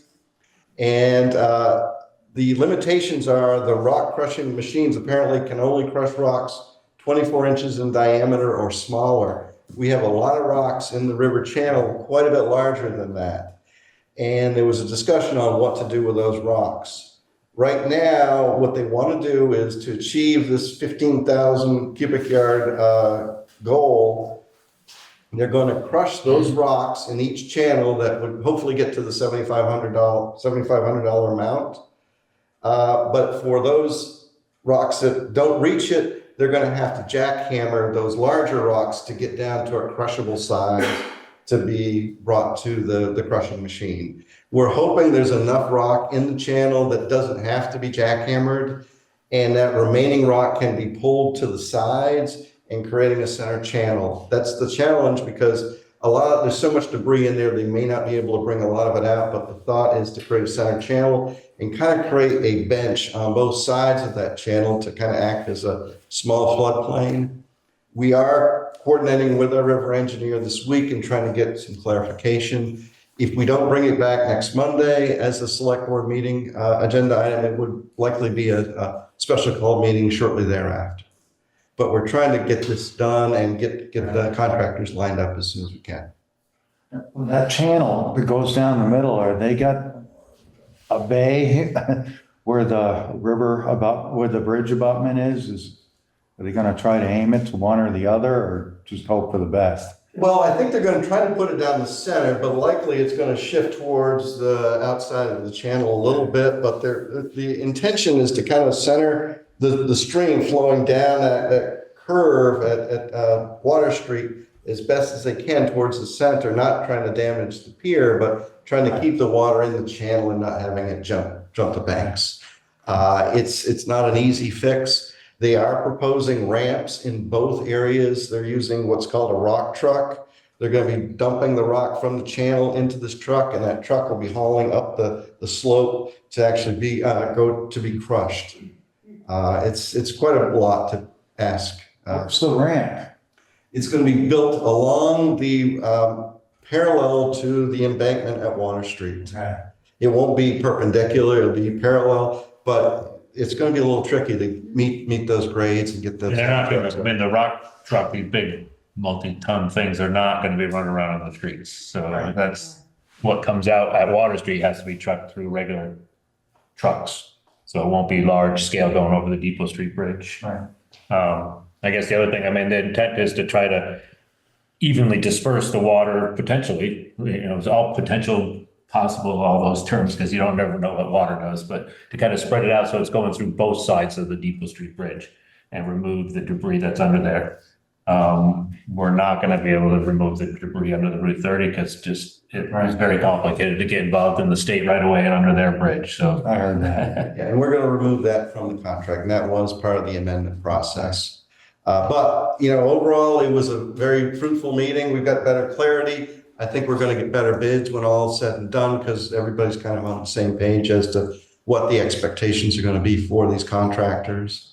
And the limitations are the rock crushing machines apparently can only crush rocks 24 inches in diameter or smaller. We have a lot of rocks in the river channel, quite a bit larger than that. And there was a discussion on what to do with those rocks. Right now, what they want to do is to achieve this 15,000 cubic yard goal. They're going to crush those rocks in each channel that would hopefully get to the $7,500 amount. But for those rocks that don't reach it, they're going to have to jackhammer those larger rocks to get down to a crushable size to be brought to the crushing machine. We're hoping there's enough rock in the channel that doesn't have to be jackhammered, and that remaining rock can be pulled to the sides and creating a center channel. That's the challenge, because there's so much debris in there, they may not be able to bring a lot of it out, but the thought is to create a center channel and kind of create a bench on both sides of that channel to kind of act as a small floodplain. We are coordinating with our river engineer this week and trying to get some clarification. If we don't bring it back next Monday as a select board meeting agenda item, it would likely be a special call meeting shortly thereafter. But we're trying to get this done and get the contractors lined up as soon as we can. That channel that goes down the middle, are they got a bay where the where the bridge abutment is? Are they going to try to aim it to one or the other, or just hope for the best? Well, I think they're going to try to put it down the center, but likely it's going to shift towards the outside of the channel a little bit. But the intention is to kind of center the stream flowing down that curve at Water Street as best as they can towards the center, not trying to damage the pier, but trying to keep the water in the channel and not having it jump the banks. It's not an easy fix. They are proposing ramps in both areas. They're using what's called a rock truck. They're going to be dumping the rock from the channel into this truck, and that truck will be hauling up the slope to actually be crushed. It's quite a lot to ask. What's the ramp? It's going to be built along the parallel to the embankment at Water Street. Okay. It won't be perpendicular, it'll be parallel, but it's going to be a little tricky to meet those grades and get those. They're not going to, the rock truck, these big multi-ton things, are not going to be running around on the streets. So that's what comes out at Water Street has to be trucked through regular trucks. So it won't be large scale going over the Depot Street Bridge. Right. I guess the other thing, the intent is to try to evenly disperse the water potentially, it's all potential possible, all those terms, because you don't never know what water does, but to kind of spread it out so it's going through both sides of the Depot Street Bridge and remove the debris that's under there. We're not going to be able to remove the debris under the Route 30 because it's very complicated to get involved in the state right away and under their bridge. So I heard that. Yeah, and we're gonna remove that from the contract, and that was part of the amendment process. But, overall, it was a very fruitful meeting. We've got better clarity. I think we're gonna get better bids when all's said and done, because everybody's kind of on the same page as to what the expectations are gonna be for these contractors.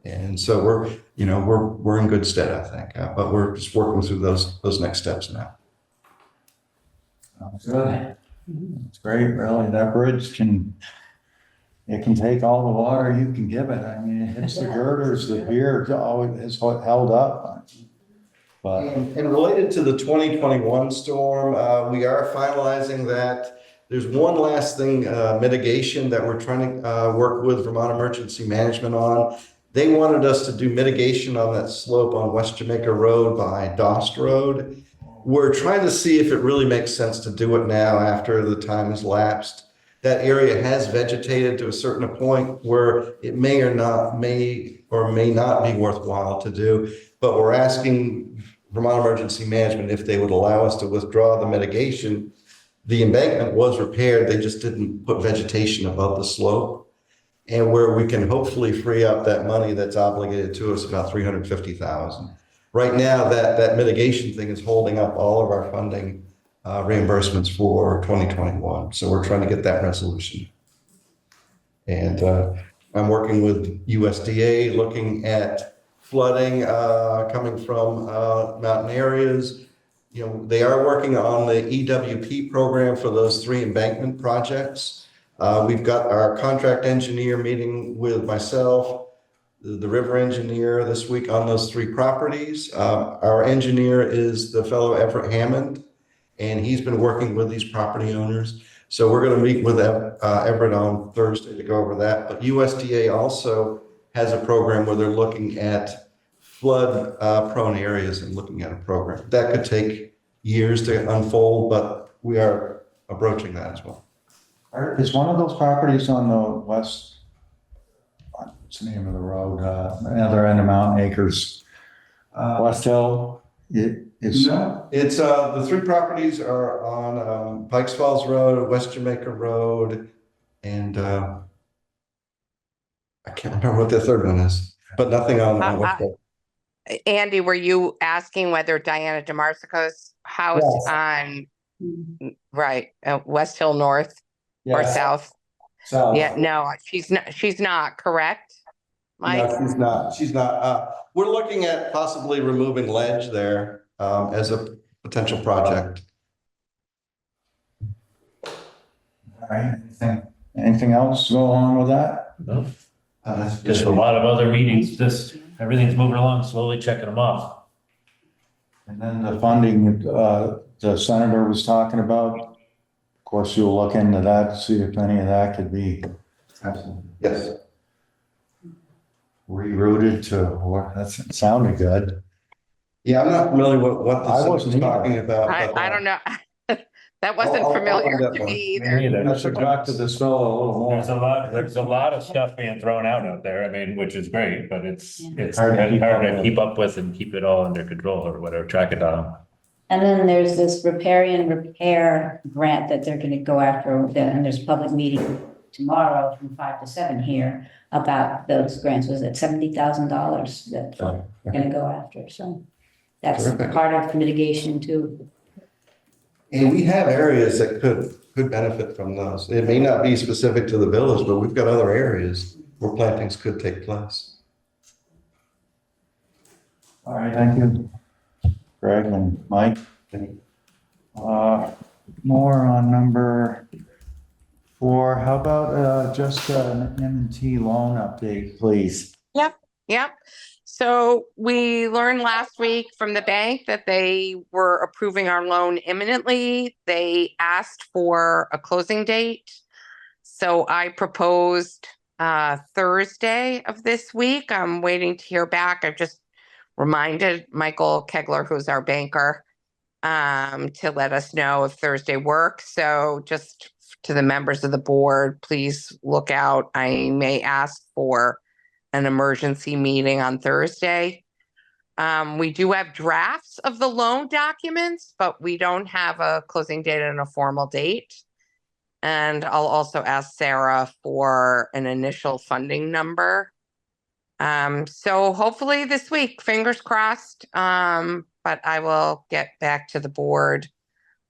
And so we're in good stead, I think, but we're just working through those next steps now. Sounds good. It's great, really. That bridge can take all the water you can give it. I mean, it hits the girders, the pier always has held up. But And related to the 2021 storm, we are finalizing that. There's one last thing, mitigation that we're trying to work with Vermont Emergency Management on. They wanted us to do mitigation on that slope on West Jamaica Road by Dost Road. We're trying to see if it really makes sense to do it now after the time has lapsed. That area has vegetated to a certain point where it may or may not be worthwhile to do. But we're asking Vermont Emergency Management if they would allow us to withdraw the mitigation. The embankment was repaired, they just didn't put vegetation above the slope. And where we can hopefully free up that money that's obligated to us, about $350,000. Right now, that mitigation thing is holding up all of our funding reimbursements for 2021. So we're trying to get that resolution. And I'm working with USDA, looking at flooding coming from mountain areas. They are working on the EWP program for those 3 embankment projects. We've got our contract engineer meeting with myself, the river engineer this week on those 3 properties. Our engineer is the fellow Everett Hammond, and he's been working with these property owners. So we're going to meet with Everett on Thursday to go over that. But USDA also has a program where they're looking at flood prone areas and looking at a program. That could take years to unfold, but we are approaching that as well. is one of those properties on the west, what's the name of the road, other end of Mountain Acres? West Hill, No, it's, the 3 properties are on Pikes Falls Road, West Jamaica Road, and I can't remember what the third one is, but nothing on West Hill. Andy, were you asking whether Diana DeMarsico's house on, right, West Hill North or South? South. Yeah, no, she's not, correct? Mike? No, she's not. We're looking at possibly removing ledge there as a potential project. All right, anything else go along with that? no, just a lot of other meetings, just everything's moving along, slowly checking them off. And then the funding, the senator was talking about, of course, you'll look into that to see if any of that could be Absolutely. Yes. rerouted to, or that sounded good. Yeah, I'm not familiar with what the I senator's wasn't either. talking about. but, I don't know. That wasn't I'll familiar find that to one. me Me either. either. I should talk to this fellow a little more. There's a lot of stuff being thrown out there, I mean, which is great, but it's Hard to hard keep to up keep up with and keep it all under control or whatever, track it down. And then there's this repair grant that they're gonna go after, and there's a public meeting tomorrow from 5 to 7 here about those grants. Was it $70,000 that they're gonna go after? So that's Terrific. part of mitigation too. And we have areas that could benefit from those. It may not be specific to the village, but we've got other areas where plantings could take place. All right, thank you, Greg and Mike. More on number 4. How about just an M&T loan update, please? Yep. So we learned last week from the bank that they were approving our loan imminently. They asked for a closing date. So I proposed Thursday of this week. I'm waiting to hear back. I've just reminded Michael Kegler, who's our banker, to let us know if Thursday works. So just to the members of the board, please look out. I may ask for an emergency meeting on Thursday. We do have drafts of the loan documents, but we don't have a closing date and a formal date. And I'll also ask Sarah for an initial funding number. So hopefully this week, fingers crossed. But I will get back to the board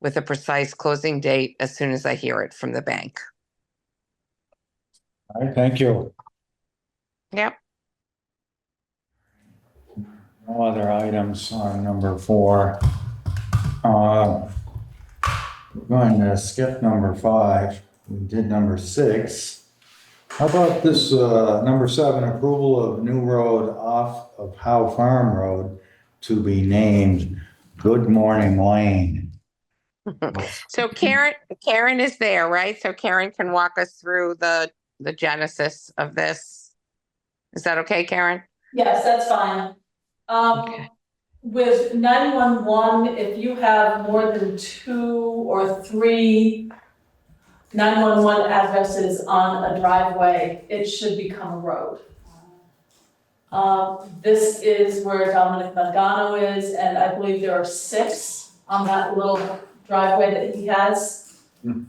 with a precise closing date as soon as I hear it from the bank. All right, thank you. Yep. No other items on number 4. We're going to skip number 5. We did number 6. How about this, number 7, approval of new road off of Howe Farm Road to be named Good Morning Lane. So Karen is there, right? So Karen can walk us through the genesis of this. Is that okay, Karen? Yes, that's fine. Okay. With 911, if you have more than 2 or 3 911 addresses on a driveway, it should become a road. This is where Dominic Mangano is, and I believe there are 6 on that little driveway that he has.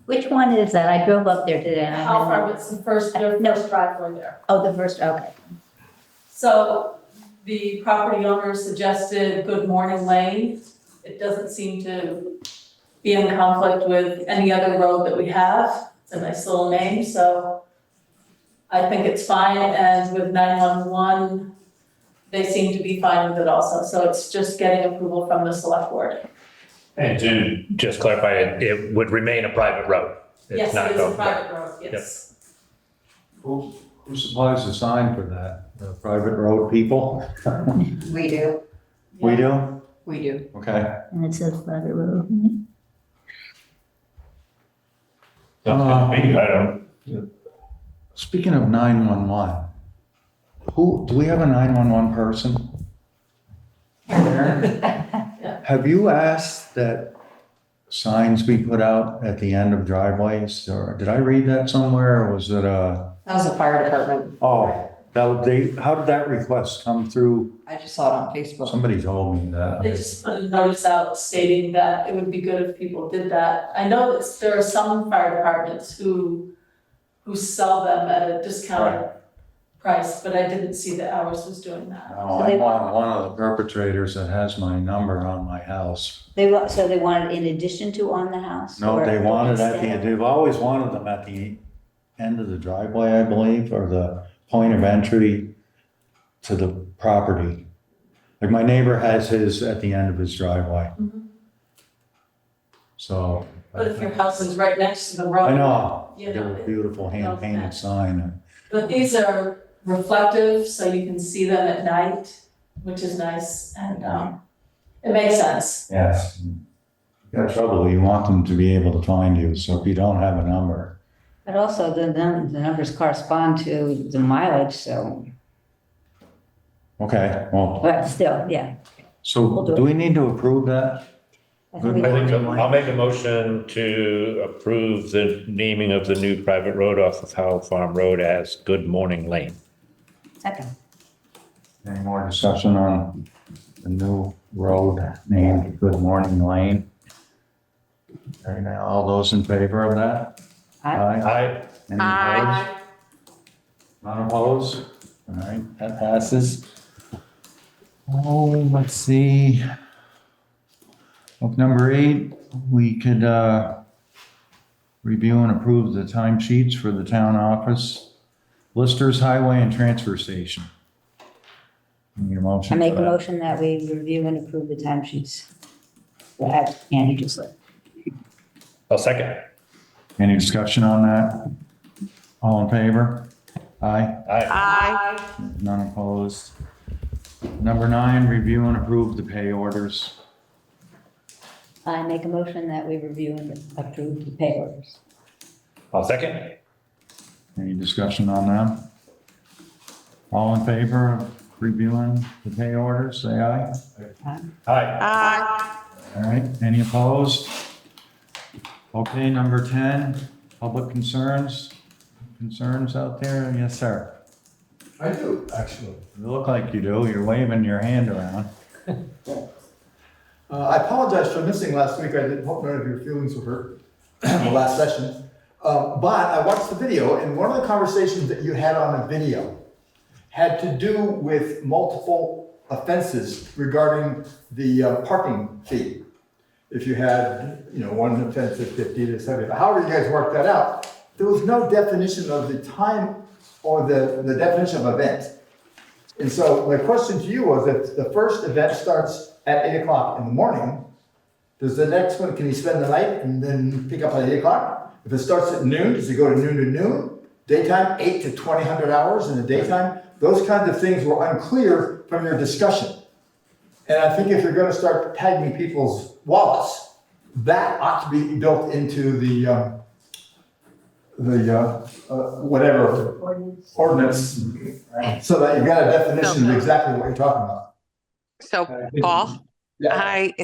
Which one is that? I drove up there today. and I How hadn't- far, it's the first, their No. first driveway there. Oh, the first, okay. So the property owner suggested Good Morning Lane. It doesn't seem to be in conflict with any other road that we have. It's a nice little name, so I think it's fine. And with 911, they seem to be fine with it also. So it's just getting approval from the select board. And to just clarify, it would remain a private road. It's Yes, not it is a going- private road, yes. Who supplies the sign for that? The private road people? We do, We do? we do. Okay. And it says private road. Sounds good to me. I don't. Speaking of 911, do we have a 911 person? Have you asked that signs be put out at the end of driveways, or did I read that somewhere, or was it That was the fire department. how did that request come through? I just saw it on Facebook. Somebody told me that. They just put a notice out stating that it would be good if people did that. I know that there are some fire departments who sell them at a discounted price, but I didn't see that ours was doing that. No, I'm one of the perpetrators that has my number on my house. So they want it in addition to on the house? No, or they wanted instead? they've always wanted them at the end of the driveway, I believe, or the point of entry to the property. Like my neighbor has his at the end of his driveway. Mhm. So. But if your house is right next to the road. I know, You they're know, a beautiful hand painted sign. But these are reflective, so you can see them at night, which is nice, and it makes sense. Yes. You got trouble, you want them to be able to find you, so if you don't have a number. But also the numbers correspond to the mileage, so, Okay, well, but still, yeah. so do we need to approve that? I think we I think want to- I'll make a motion to approve the naming of the new private road off of Howe Farm Road as Good Morning Lane. Second. Any more discussion on the new road named Good Morning Lane? Okay, now, all those in favor of that? Aye. Any Aye. opposed? Not opposed? All right, that passes. Oh, let's see. Book number 8, we could review and approve the timesheets for the town office, listers, highway, and transfer station. Need a motion I make for a that? motion that we review and approve the timesheets. As Andy just said. I'll second. Any discussion on that? All in favor? Aye. Aye. Aye. None opposed. Number 9, review and approve the pay orders. I make a motion that we review and approve the pay orders. I'll second. Any discussion on them? All in favor of reviewing the pay orders, say aye. Aye. Aye. All right, any opposed? Okay, number 10, public concerns. Concerns out there? Yes, sir. I do, actually. You look like you do. You're waving your hand around. I apologize for missing last week. I didn't hope none of your feelings were hurt in the last session. But I watched the video, and one of the conversations that you had on the video had to do with multiple offenses regarding the parking fee. If you had, one offense at 50 to 70, however you guys worked that out, there was no definition of the time or the definition of event. And so my question to you was, if the first event starts at 8 o'clock in the morning, does the next one, can you spend the night and then pick up at 8 o'clock? If it starts at noon, does it go to noon to noon? Daytime, 8 to 200 hours in the daytime? Those kinds of things were unclear from your discussion. And I think if you're going to start tagging people's wallets, that ought to be built into the whatever ordinance, so that you've got a definition of exactly what you're talking about. So Paul, Yeah. hi,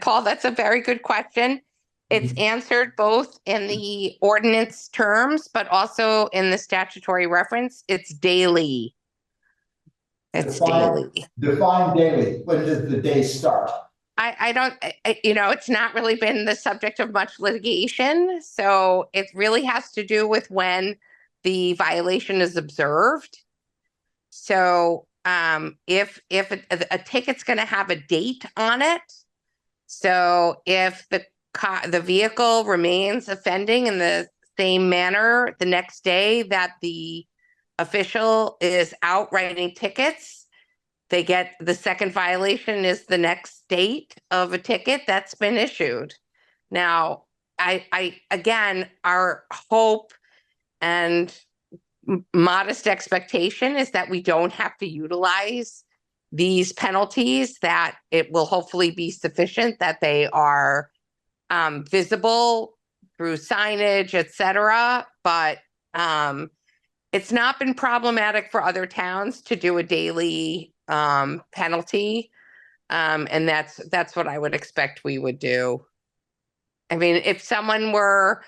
Paul, that's a very good question. It's answered both in the ordinance terms, but also in the statutory reference. It's daily. It's daily. Define daily. When does the day start? I don't, it's not really been the subject of much litigation. So it really has to do with when the violation is observed. So if a ticket's going to have a date on it, so if the vehicle remains offending in the same manner the next day that the official is out writing tickets, they get the second violation is the next date of a ticket that's been issued. Now, I again, our hope and modest expectation is that we don't have to utilize these penalties, that it will hopefully be sufficient, that they are visible through signage, etc. But it's not been problematic for other towns to do a daily penalty. And that's what I would expect we would do. I mean, if someone were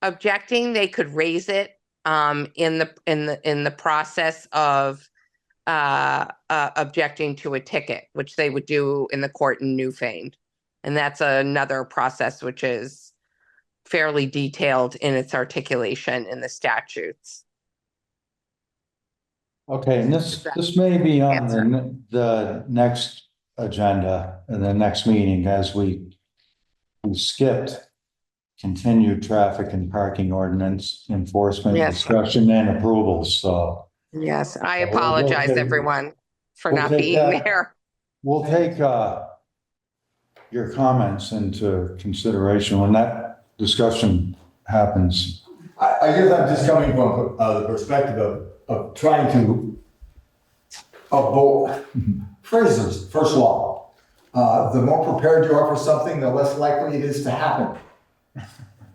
objecting, they could raise it in the process of objecting to a ticket, which they would do in the court in Newfane. And that's another process which is fairly detailed in its articulation in the statutes. Okay, and this may be on the next agenda in the next meeting, as we skipped continued traffic and parking ordinance enforcement, Yes. discussion and approvals. So Yes, I We'll apologize, take- everyone, for we'll not take being that. there. we'll take your comments into consideration when that discussion happens. I guess I'm just coming from the perspective of trying to avoid phrases. First of all, the more prepared you are for something, the less likely it is to happen.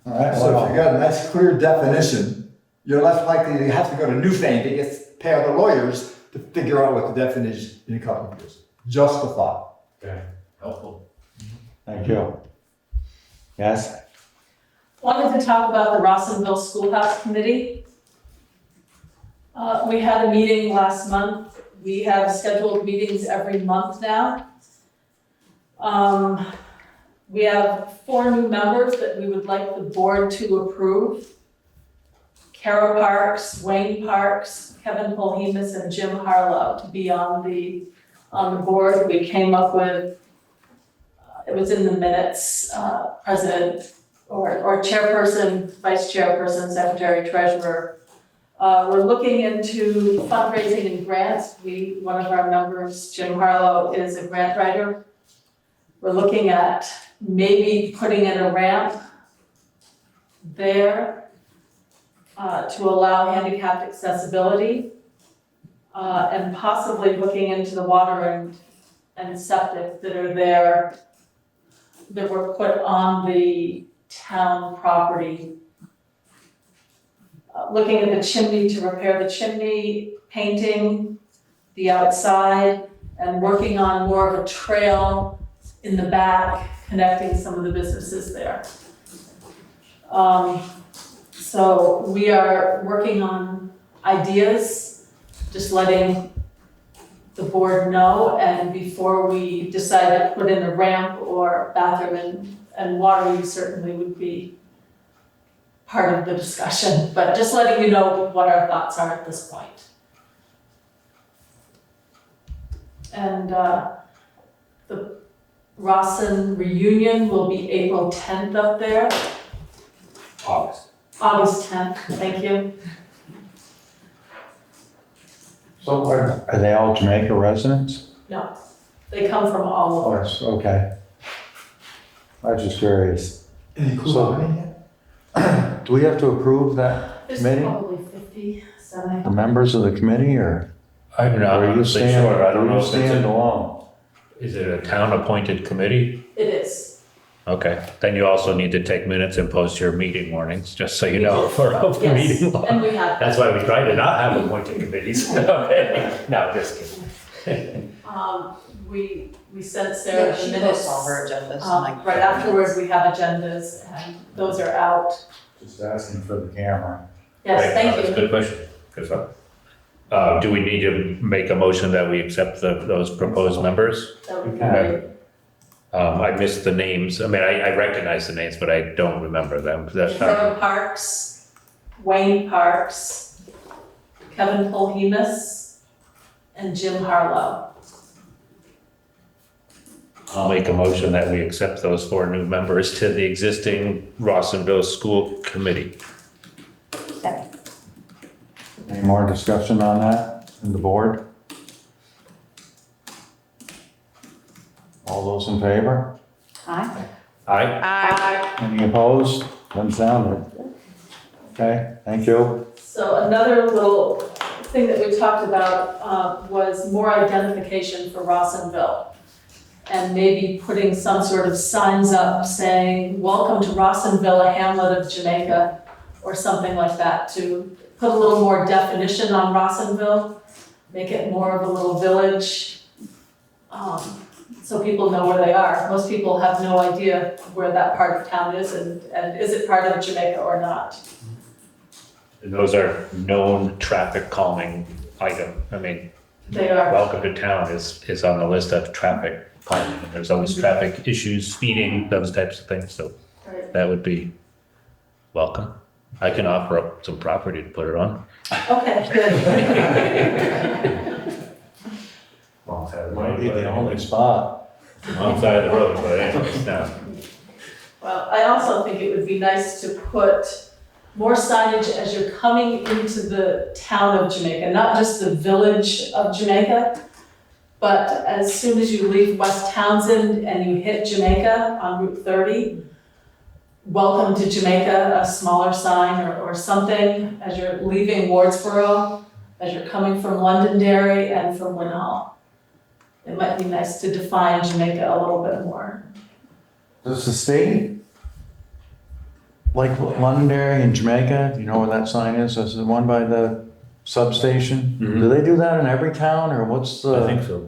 All right, So if you got a nice clear definition, you're less likely to have to go to Newfane to pay other lawyers to figure out what the definition is in a couple of years. Just a thought. Okay, helpful. thank you. Yes, Wanted to talk about the Rossonville Schoolhouse Committee. We had a meeting last month. We have scheduled meetings every month now. We have 4 new members that we would like the board to approve. Kara Parks, Wayne Parks, Kevin Polhemus, and Jim Harlow to be on the board. We came up with, it was in the minutes, president or chairperson, vice chairperson, secretary, treasurer. We're looking into fundraising and grants. One of our members, Jim Harlow, is a grant writer. We're looking at maybe putting in a ramp there to allow handicapped accessibility, and possibly looking into the water and septic that are there that were put on the town property. Looking at the chimney to repair the chimney, painting the outside, and working on more of a trail in the back, connecting some of the businesses there. So we are working on ideas, just letting the board know, and before we decide to put in a ramp or bathroom and water use certainly would be part of the discussion, but just letting you know what our thoughts are at this point. And the Rawson reunion will be April 10th up there. August 10th, thank you. So are they all Jamaica residents? No, they come from all over. Yes, okay. I was just curious. Any clue So- how many yet? Do we have to approve that There's committee? probably 50, 70. The members of the committee, or? I'm not or you honestly stand- sure. I don't or know you if it's stand a, alone? is it a town-appointed committee? It is. Okay, then you also need to take minutes and post your meeting warnings, just so you know, for open Yes, meeting law. and we have. That's why we try to not have appointed committees. Okay. No, just kidding. We sent Sarah the minutes. all her agendas. Right afterwards, we have agendas, and those are out. Just asking for the camera. Yes, Right, thank that's a you. good question. Good stuff. Do we need to make a motion that we accept those proposed members? That would be Okay. great. I missed the names. I mean, I recognize the names, but I don't remember them. That's Kevin Parks, Wayne Parks, Kevin Polhemus, and Jim Harlow. I'll make a motion that we accept those 4 new members to the existing Rawsonville School Committee. Any more discussion on that in the board? All those in favor? Aye. Aye. Any opposed? Doesn't sound it. Okay, thank you. So another little thing that we talked about was more identification for Rawsonville. And maybe putting some sort of signs up saying, welcome to Rawsonville, a hamlet of Jamaica, or something like that, to put a little more definition on Rawsonville, make it more of a little village, so people know where they are. Most people have no idea where that part of town is, and is it part of Jamaica or not? And those are known traffic calming item. I mean, They are. welcome to town is on the list of traffic calming. There's always traffic issues, speeding, those types of things, so Right. that would be welcome. I can offer up some property to put it on. Okay, good. Might be the only spot. Wrong side of the road, but anyways, no. Well, I also think it would be nice to put more signage as you're coming into the town of Jamaica, not just the village of Jamaica, but as soon as you leave West Townsend and you hit Jamaica on Route 30, welcome to Jamaica, a smaller sign or something as you're leaving Wardsboro, as you're coming from Londonderry and from Winhall. It might be nice to define Jamaica a little bit more. Does the state, like Londonderry and Jamaica, you know where that sign is? Is it one by the substation? Mhm. Do they do that in every town, or what's the? I think so.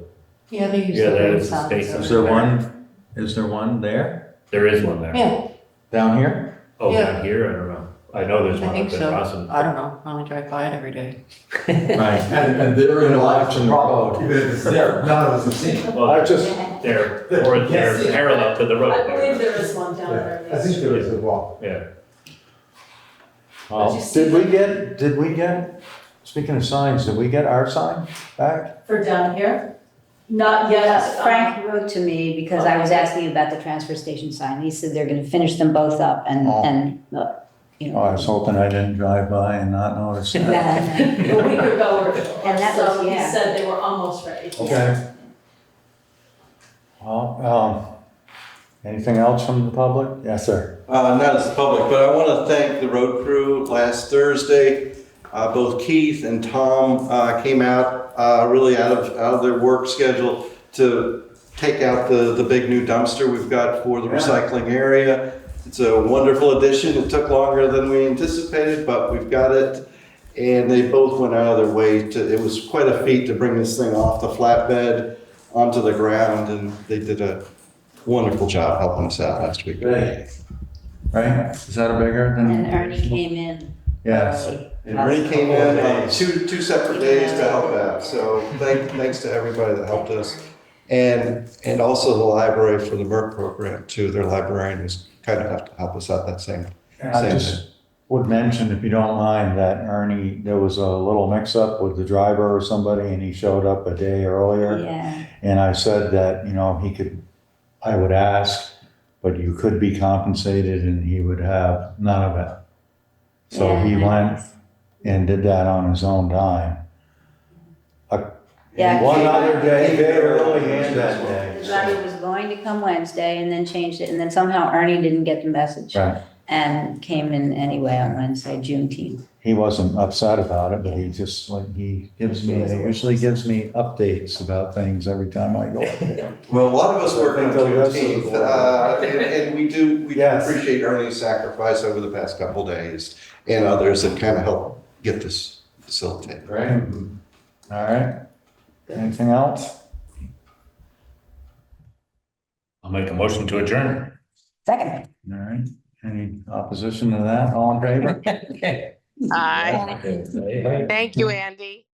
Yeah, they use Yeah, the that road is the signs. state Is sign. there one there? There is one there. Yeah, Down here? Oh, Yeah. down here, I don't know. I know there's I one think up in so. Rawson. I don't know, I only drive by it every day. Right. And they're in a lot of Watching the trouble, road. even if it's there, none of us have seen it. Well, I just, they're, or they're parallel to the road I believe there. there is one down there. I think there is as well. Yeah. well, did we get, speaking of signs, did we get our sign back? For down here? Not yet. Yes, Frank wrote to me because I was asking about the transfer station sign. He said they're gonna finish them both up and, you Oh, I know. was hoping I didn't drive by and not notice that. A week ago or And that was- so, he yeah. said they were almost ready. Okay. Well, anything else from the public? Yes, sir. Not as the public, but I want to thank the road crew. Last Thursday, both Keith and Tom came out really out of their work schedule to take out the big new dumpster we've got for the recycling area. It's a wonderful addition. It took longer than we anticipated, but we've got it. And they both went out of their way it was quite a feat to bring this thing off the flatbed onto the ground, and they did a wonderful job helping us out last week. Right? Is that a bigger than? And Ernie came in. Yes. And Ernie came in on two separate days to help out, so thanks to everybody that helped us. And also the library for the MERP program too, their librarian was kind enough to help us out that same I day. just would mention, if you don't mind, that Ernie, there was a little mix-up with the driver or somebody, and he showed up a day earlier. Yeah, And I said that, I would ask, but you could be compensated, and he would have none of it. So he Yeah. went and did that on his own dime. Yeah. One other day, very early and that day. the driver was going to come Wednesday and then changed it, and then somehow Ernie didn't get the message. Right. And came in anyway on Wednesday, Juneteenth. He wasn't upset about it, but he just he usually gives me updates about things every time I go up there. Well, a lot of us work on The rest of the Juneteenth, board. and we do Yes. appreciate Ernie's sacrifice over the past couple days and others that kind of help get this facilitated. Right. All right. Anything else? I'll make a motion to adjourn. Second. All right. Any opposition to that? All in favor? Aye. Thank you, Andy.